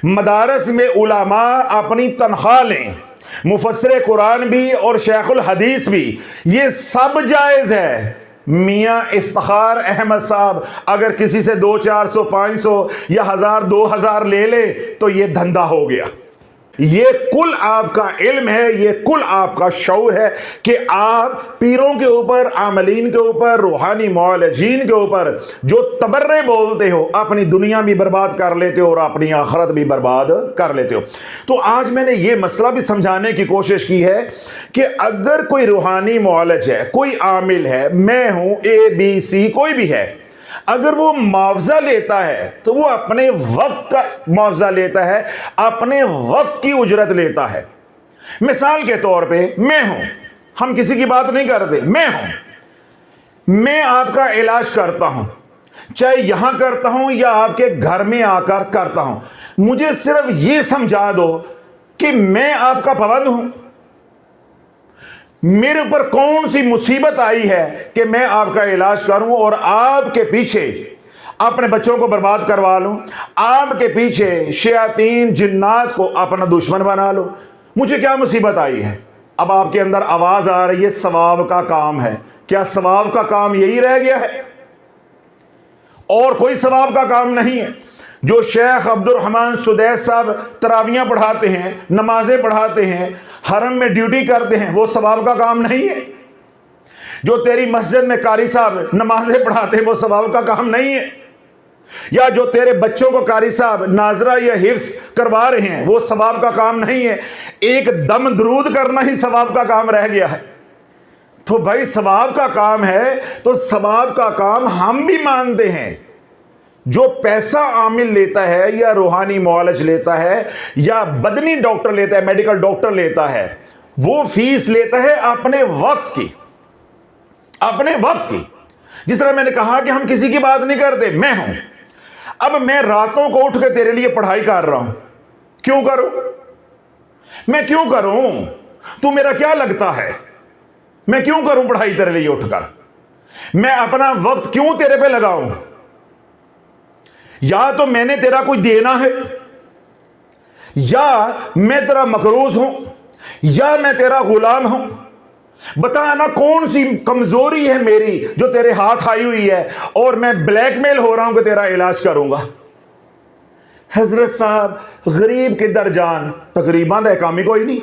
मदारस में उलामा अपनी तनख्वाह लें, मुफस्सिर कुरान भी और शेखुल हदीस भी, ये सब जायज़ है। मियाँ इफ्तिखार अहमद साहब अगर किसी से 200-400 500 या 1000 2000 ले ले तो ये धंधा हो गया। ये कुल आपका इल्म है, ये कुल आपका शऊर है कि आप पीरों के ऊपर, आमलीन के ऊपर, रूहानी मौलजीन के ऊपर जो तबर्रे बोलते हो, अपनी दुनिया भी बर्बाद कर लेते हो और अपनी आखिरत भी बर्बाद कर लेते हो। तो आज मैंने ये मसला भी समझाने की कोशिश की है कि अगर कोई रूहानी मौलज है, कोई आमिल है, मैं हूं, ABC कोई भी है, अगर वो मुआवजा लेता है तो वो अपने वक्त का मुआवजा लेता है, अपने वक्त की उजरत लेता है। मिसाल के तौर पे मैं हूं, हम किसी की बात नहीं करते, मैं हूं, मैं आपका इलाज करता हूं, चाहे यहां करता हूं या आपके घर में आकर करता हूं। मुझे सिर्फ ये समझा दो कि मैं आपका पाबंद हूं, मेरे ऊपर कौन सी मुसीबत आई है कि मैं आपका इलाज करूं और आपके पीछे अपने बच्चों को बर्बाद करवा लो, आपके पीछे शयातीन जिन्नात को अपना दुश्मन बना लो। मुझे क्या मुसीबत आई है? अब आपके अंदर आवाज आ रही है सवाब का काम है। क्या सवाब का काम यही रह गया है? और कोई सवाब का काम नहीं है। जो शेख अब्दुल रहमान सुदैस साहब तरावियां पढ़ाते हैं, नमाजें पढ़ाते हैं, हरम में ड्यूटी करते हैं, वो सवाब का काम नहीं है। जो तेरी मस्जिद में कारी साहब नमाजें पढ़ाते हैं, वो सवाब का काम नहीं है। या जो तेरे बच्चों को कारी साहब नाजरा या हिफ्स करवा रहे हैं, वो सवाब का काम नहीं है। एक दम दरूद करना ही सवाब का काम रह गया है। तो भाई सवाब का काम है तो सवाब का काम हम भी मानते हैं। जो पैसा आमिल लेता है या रूहानी मुआलज लेता है या बदनी डॉक्टर लेता है, मेडिकल डॉक्टर लेता है, वो फीस लेता है अपने वक्त की, अपने वक्त की। जिस तरह मैंने कहा कि हम किसी की बात नहीं करते, मैं हूं। अब मैं रातों को उठ के तेरे लिए पढ़ाई कर रहा हूं। क्यों करूं? मैं क्यों करूं? तू मेरा क्या लगता है? मैं क्यों करूं पढ़ाई तेरे लिए उठकर? मैं अपना वक्त क्यों तेरे पे लगाऊं? या तो मैंने तेरा कुछ देना है, या मैं तेरा मकरूज हूं, या मैं तेरा गुलाम हूं। बता ना कौन सी कमजोरी है मेरी जो तेरे हाथ आई हुई है और मैं ब्लैकमेल हो रहा हूं कि तेरा इलाज करूंगा। हजरत साहब गरीब के दरजान तकरीबन एकामी कोई नहीं।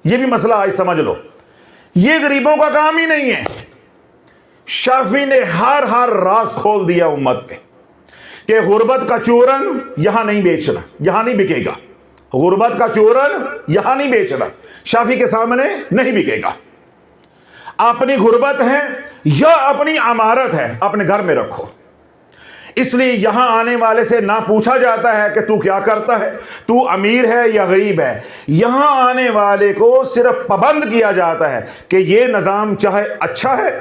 यह भी मसला आज समझ लो, यह गरीबों का काम ही नहीं है। शाफी ने हर राज खोल दिया उम्मत पे कि गुर्बत का चूरन यहां नहीं बेचना, यहां नहीं बिकेगा। गुर्बत का चूरन यहां नहीं बेचना, शाफी के सामने नहीं बिकेगा। अपनी गुर्बत है या अपनी अमारत है, अपने घर में रखो। इसलिए यहां आने वाले से ना पूछा जाता है कि तू क्या करता है, तू अमीर है या गरीब है। यहां आने वाले को सिर्फ पाबंद किया जाता है कि यह निजाम चाहे अच्छा है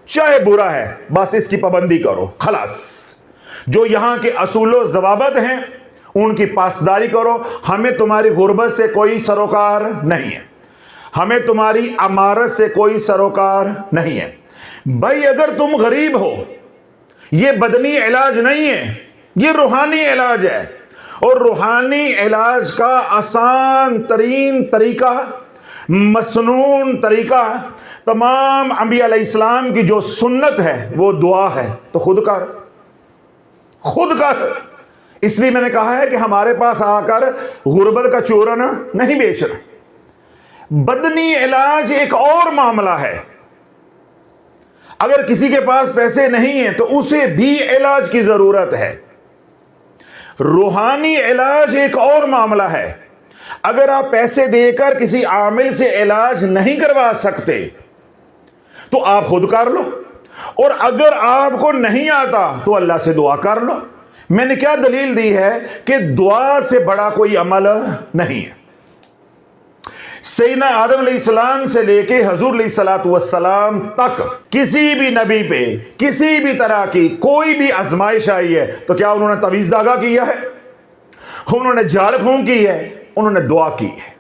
चाहे बुरा है, बस इसकी पाबंदी करो, खलास। जो यहां के असूलो जवाबत हैं उनकी पासदारी करो। हमें तुम्हारी गुर्बत से कोई सरोकार नहीं है, हमें तुम्हारी अमारत से कोई सरोकार नहीं है। भाई अगर तुम गरीब हो, यह बदनी इलाज नहीं है, यह रूहानी इलाज है। और रूहानी इलाज का आसान तरीन तरीका, मसनून तरीका, तमाम अंबिया अलैहिस्सलाम की जो सुन्नत है वो दुआ है। तो खुद कर, खुद कर। इसलिए मैंने कहा है कि हमारे पास आकर गुर्बत का चूरन नहीं बेचना। बदनी इलाज एक और मामला है। अगर किसी के पास पैसे नहीं है तो उसे भी इलाज की जरूरत है। रूहानी इलाज एक और मामला है। अगर आप पैसे देकर किसी आमिल से इलाज नहीं करवा सकते तो आप खुद कर लो, और अगर आपको नहीं आता तो अल्लाह से दुआ कर लो। मैंने क्या दलील दी है कि दुआ से बड़ा कोई अमल नहीं है। सैयदना आदम अलैहिस्सलाम से लेके हुजूर अलैहिस्सलातु वस्सलाम तक किसी भी नबी पे किसी भी तरह की कोई भी आजमाइश आई है तो क्या उन्होंने तवीज दागा किया है? उन्होंने झाड़ फूंक की है? उन्होंने दुआ की है।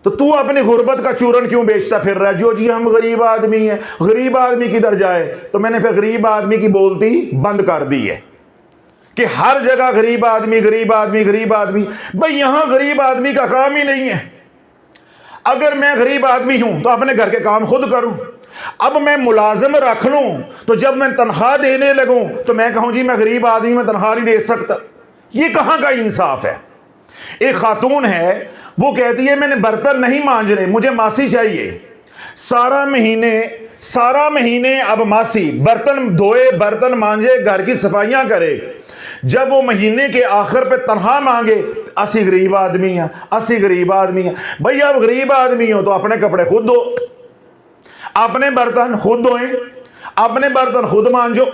तो तू अपनी गुर्बत का चूरन क्यों बेचता फिर रहा है? जो जी हम गरीब आदमी हैं, गरीब आदमी किधर जाए? तो मैंने फिर गरीब आदमी की बोलती बंद कर दी है कि हर जगह गरीब आदमी गरीब आदमी गरीब आदमी। भाई यहां गरीब आदमी का काम ही नहीं है। अगर मैं गरीब आदमी हूं तो अपने घर के काम खुद करूं। अब मैं मुलाजिम रख लूं तो जब मैं तनख्वाह देने लगूं तो मैं कहूं जी मैं गरीब आदमी में तनख्वाह नहीं दे सकता। ये कहां का इंसाफ है? एक खातून है, वो कहती है मैंने बर्तन नहीं मांजने, मुझे मासी चाहिए। सारा महीने अब मासी बर्तन धोए, बर्तन मांजे, घर की सफाइयां करे। जब वो महीने के आखिर पे तनख्वाह मांगे, असी गरीब आदमी हैं, असी गरीब आदमी हैं। भाई आप गरीब आदमी हो तो अपने कपड़े खुद धो, अपने बर्तन खुद धोएं, अपने बर्तन खुद मांजो,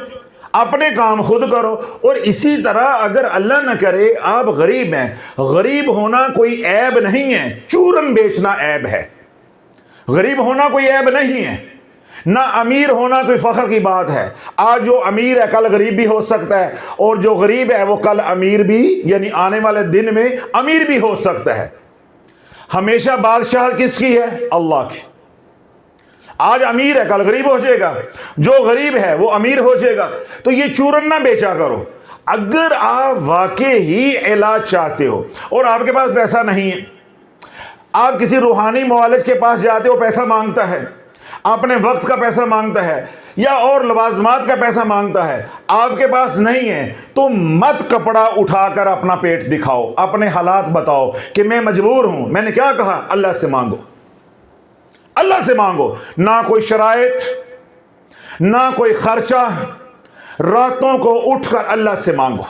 अपने काम खुद करो। और इसी तरह अगर अल्लाह न करे आप गरीब हैं, गरीब होना कोई ऐब नहीं है, चूरन बेचना ऐब है। गरीब होना कोई ऐब नहीं है, ना अमीर होना कोई फख्र की बात है। आज जो अमीर है कल गरीब भी हो सकता है, और जो गरीब है वो कल अमीर भी, यानी आने वाले दिन में अमीर भी हो सकता है। हमेशा बादशाह किसकी है? अल्लाह की। आज अमीर है कल गरीब हो जाएगा, जो गरीब है वो अमीर हो जाएगा। तो ये चूरन ना बेचा करो। अगर आप वाकई ही इलाज चाहते हो और आपके पास पैसा नहीं है, आप किसी रूहानी मुआलिज के पास जाते हो, पैसा मांगता है, अपने वक्त का पैसा मांगता है या और लवाजमात का पैसा मांगता है, आपके पास नहीं है, तो मत कपड़ा उठाकर अपना पेट दिखाओ, अपने हालात बताओ कि मैं मजबूर हूं। मैंने क्या कहा? अल्लाह से मांगो, अल्लाह से मांगो। ना कोई शराइत, ना कोई खर्चा, रातों को उठकर अल्लाह से मांगो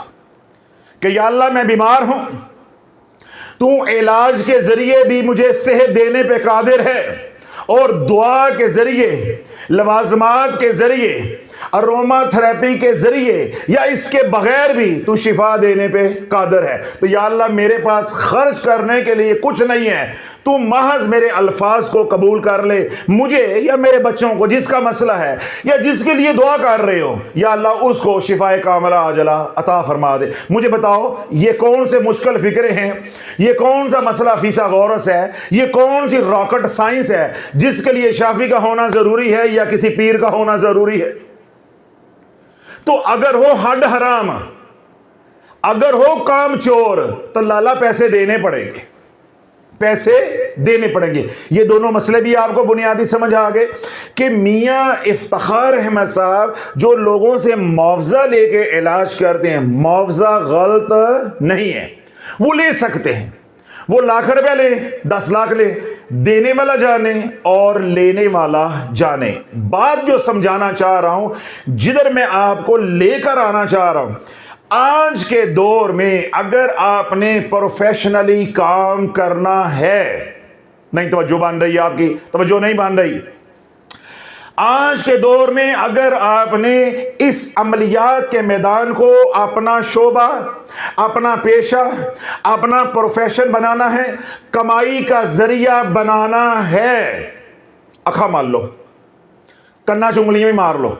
कि या अल्लाह मैं बीमार हूं, तू इलाज के जरिए भी मुझे सेहत देने पे कादिर है, और दुआ के जरिए, लवाजमात के जरिए, अरोमा थेरेपी के जरिए या इसके बगैर भी तू शिफा देने पे कादिर है। तो या अल्लाह मेरे पास खर्च करने के लिए कुछ नहीं है, तू महज मेरे अल्फाज को कबूल कर ले, मुझे या मेरे बच्चों को जिसका मसला है या जिसके लिए दुआ कर रहे हो, या अल्लाह उसको शिफाए कामला आजला अता फरमा दे। मुझे बताओ ये कौन से मुश्किल फिक्रे हैं, ये कौन सा मसला फीसा गौरस है, ये कौन सी रॉकेट साइंस है जिसके लिए शाफी का होना जरूरी है या किसी पीर का होना जरूरी है? तो अगर हो हड हराम, अगर हो काम चोर, तो लाला पैसे देने पड़ेंगे, पैसे देने पड़ेंगे। ये दोनों मसले भी आपको बुनियादी समझ आ गए कि मियाँ इफ्तिखार अहमद साहब जो लोगों से मुआवजा लेके इलाज करते हैं, मुआवजा गलत नहीं है, वो ले सकते हैं, वो लाख रुपया ले, 10 लाख ले, देने वाला जाने और लेने वाला जाने। बात जो समझाना चाह रहा हूं, जिधर मैं आपको लेकर आना चाह रहा हूं, आज के दौर में अगर आपने प्रोफेशनली काम करना है, नहीं तवज्जो बांध रही है आपकी, तवज्जो नहीं बांध रही। आज के दौर में अगर आपने इस अमलियात के मैदान को अपना शोबा, अपना पेशा, अपना प्रोफेशन बनाना है, कमाई का जरिया बनाना है, अखा मान लो, कन्ना चुंगलियां भी मार लो।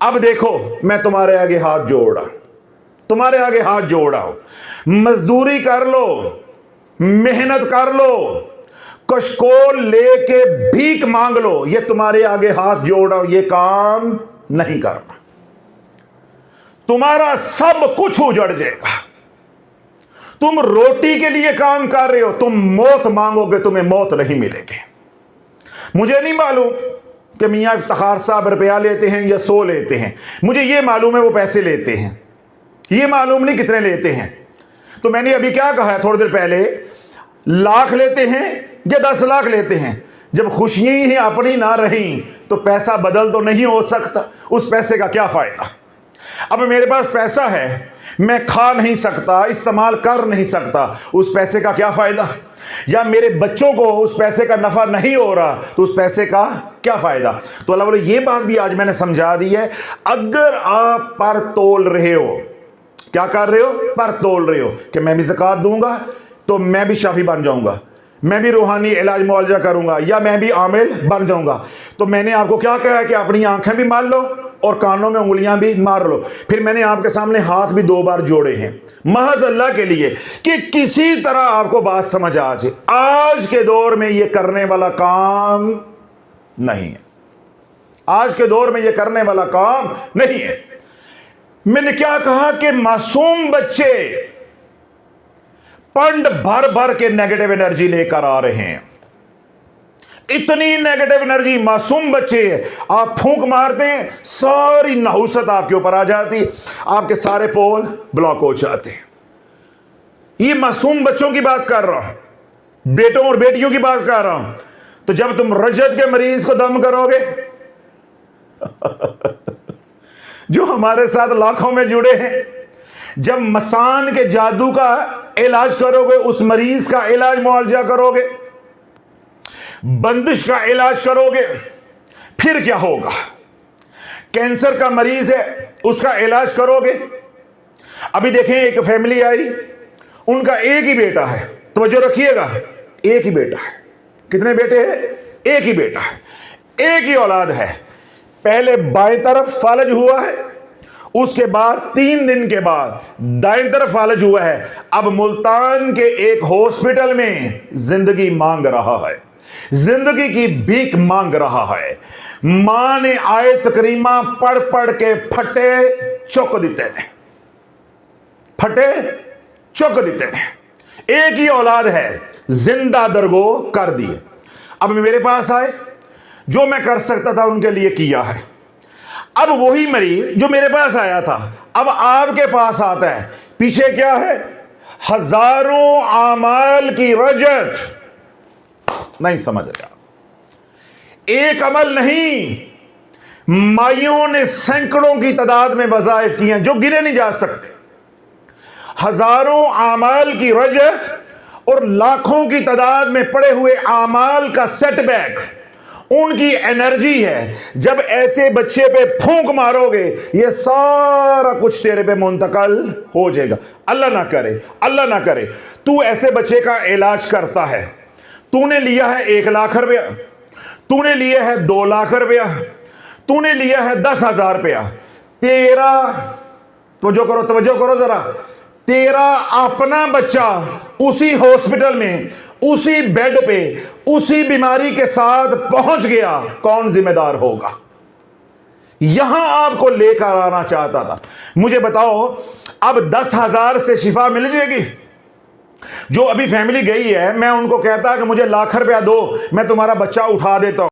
अब देखो मैं तुम्हारे आगे हाथ जोड़ा, तुम्हारे आगे हाथ जोड़ा हूं, मजदूरी कर लो, मेहनत कर लो, कशकोल लेके भीख मांग लो, ये तुम्हारे आगे हाथ जोड़ रहा हूं, ये काम नहीं करना, तुम्हारा सब कुछ उजड़ जाएगा। तुम रोटी के लिए काम कर रहे हो, तुम मौत मांगोगे, तुम्हें मौत नहीं मिलेगी। मुझे नहीं मालूम कि मियां इफ्तिखार साहब रुपया लेते हैं या 100 लेते हैं, मुझे ये मालूम है वो पैसे लेते हैं, ये मालूम नहीं कितने लेते हैं। तो मैंने अभी क्या कहा है थोड़ी देर पहले, लाख लेते हैं या 10 लाख लेते हैं, जब खुशियां ही अपनी ना रही तो पैसा बदल तो नहीं हो सकता, उस पैसे का क्या फायदा। अब मेरे पास पैसा है, मैं खा नहीं सकता, इस्तेमाल कर नहीं सकता, उस पैसे का क्या फायदा। या मेरे बच्चों को उस पैसे का नफा नहीं हो रहा, तो उस पैसे का क्या फायदा। तो अल्लाह बोले ये बात भी आज मैंने समझा दी है। अगर आप पर तोल रहे हो, क्या कर रहे हो, पर तोल रहे हो कि मैं भी ज़कात दूंगा तो मैं भी शाफी बन जाऊंगा, मैं भी रूहानी इलाज मुआवजा करूंगा, या मैं भी आमिल बन जाऊंगा, तो मैंने आपको क्या कहा कि अपनी आंखें भी मार लो और कानों में उंगलियां भी मार लो। फिर मैंने आपके सामने हाथ भी 2 बार जोड़े हैं, महज अल्लाह के लिए कि किसी तरह आपको बात समझ आ जाए। आज के दौर में यह करने वाला काम नहीं है, आज के दौर में यह करने वाला काम नहीं है। मैंने क्या कहा कि मासूम बच्चे पंड भर भर के नेगेटिव एनर्जी लेकर आ रहे हैं, इतनी नेगेटिव एनर्जी, मासूम बच्चे, आप फूंक मारते हैं सारी नहुसत आपके ऊपर आ जाती, आपके सारे पोल ब्लॉक हो जाते हैं। ये मासूम बच्चों की बात कर रहा हूं, बेटों और बेटियों की बात कर रहा हूं। तो जब तुम रजत के मरीज को दम करोगे जो हमारे साथ लाखों में जुड़े हैं, जब मसान के जादू का इलाज करोगे, उस मरीज का इलाज मुआवजा करोगे, बंदिश का इलाज करोगे, फिर क्या होगा। कैंसर का मरीज है, उसका इलाज करोगे। अभी देखें एक फैमिली आई, उनका एक ही बेटा है, तवज्जो रखिएगा, एक ही बेटा है। कितने बेटे हैं? एक ही बेटा है, एक ही औलाद है। पहले बाएं तरफ फालज हुआ है, उसके बाद 3 दिन के बाद दाएं तरफ फालज हुआ है। अब मुल्तान के एक हॉस्पिटल में जिंदगी मांग रहा है। जिंदगी की भीख मांग रहा है। मां ने आयत करीमा पढ़ पढ़ के फटे चुक दिते ने, फटे चुक दिते ने। एक ही औलाद है, जिंदा दरगो कर दिए। अब मेरे पास आए, जो मैं कर सकता था उनके लिए किया है। अब वही मरीज जो मेरे पास आया था अब आपके पास आता है, पीछे क्या है? हजारों आमाल की रजत। नहीं समझ रहा, एक अमल नहीं, माइयों ने सैकड़ों की तादाद में वज़ाइफ किए हैं जो गिने नहीं जा सकते। हजारों आमाल की रजत और लाखों की तादाद में पड़े हुए आमाल का सेटबैक उनकी एनर्जी है। जब ऐसे बच्चे पे फूंक मारोगे, ये सारा कुछ तेरे पे मुंतकल हो जाएगा। अल्लाह ना करे, अल्लाह ना करे, तू ऐसे बच्चे का इलाज करता है, तूने लिया है 1 लाख रुपया, तूने लिया है 2 लाख रुपया, तूने लिया है 10,000 रुपया, तेरा तवज्जो करो जरा, तेरा अपना बच्चा उसी हॉस्पिटल में, उसी बेड पे, उसी बीमारी के साथ पहुंच गया, कौन जिम्मेदार होगा? यहां आपको लेकर आना चाहता था। मुझे बताओ, अब 10,000 से शिफा मिल जाएगी? जो अभी फैमिली गई है, मैं उनको कहता कि मुझे 1 लाख रुपया दो, मैं तुम्हारा बच्चा उठा देता हूं।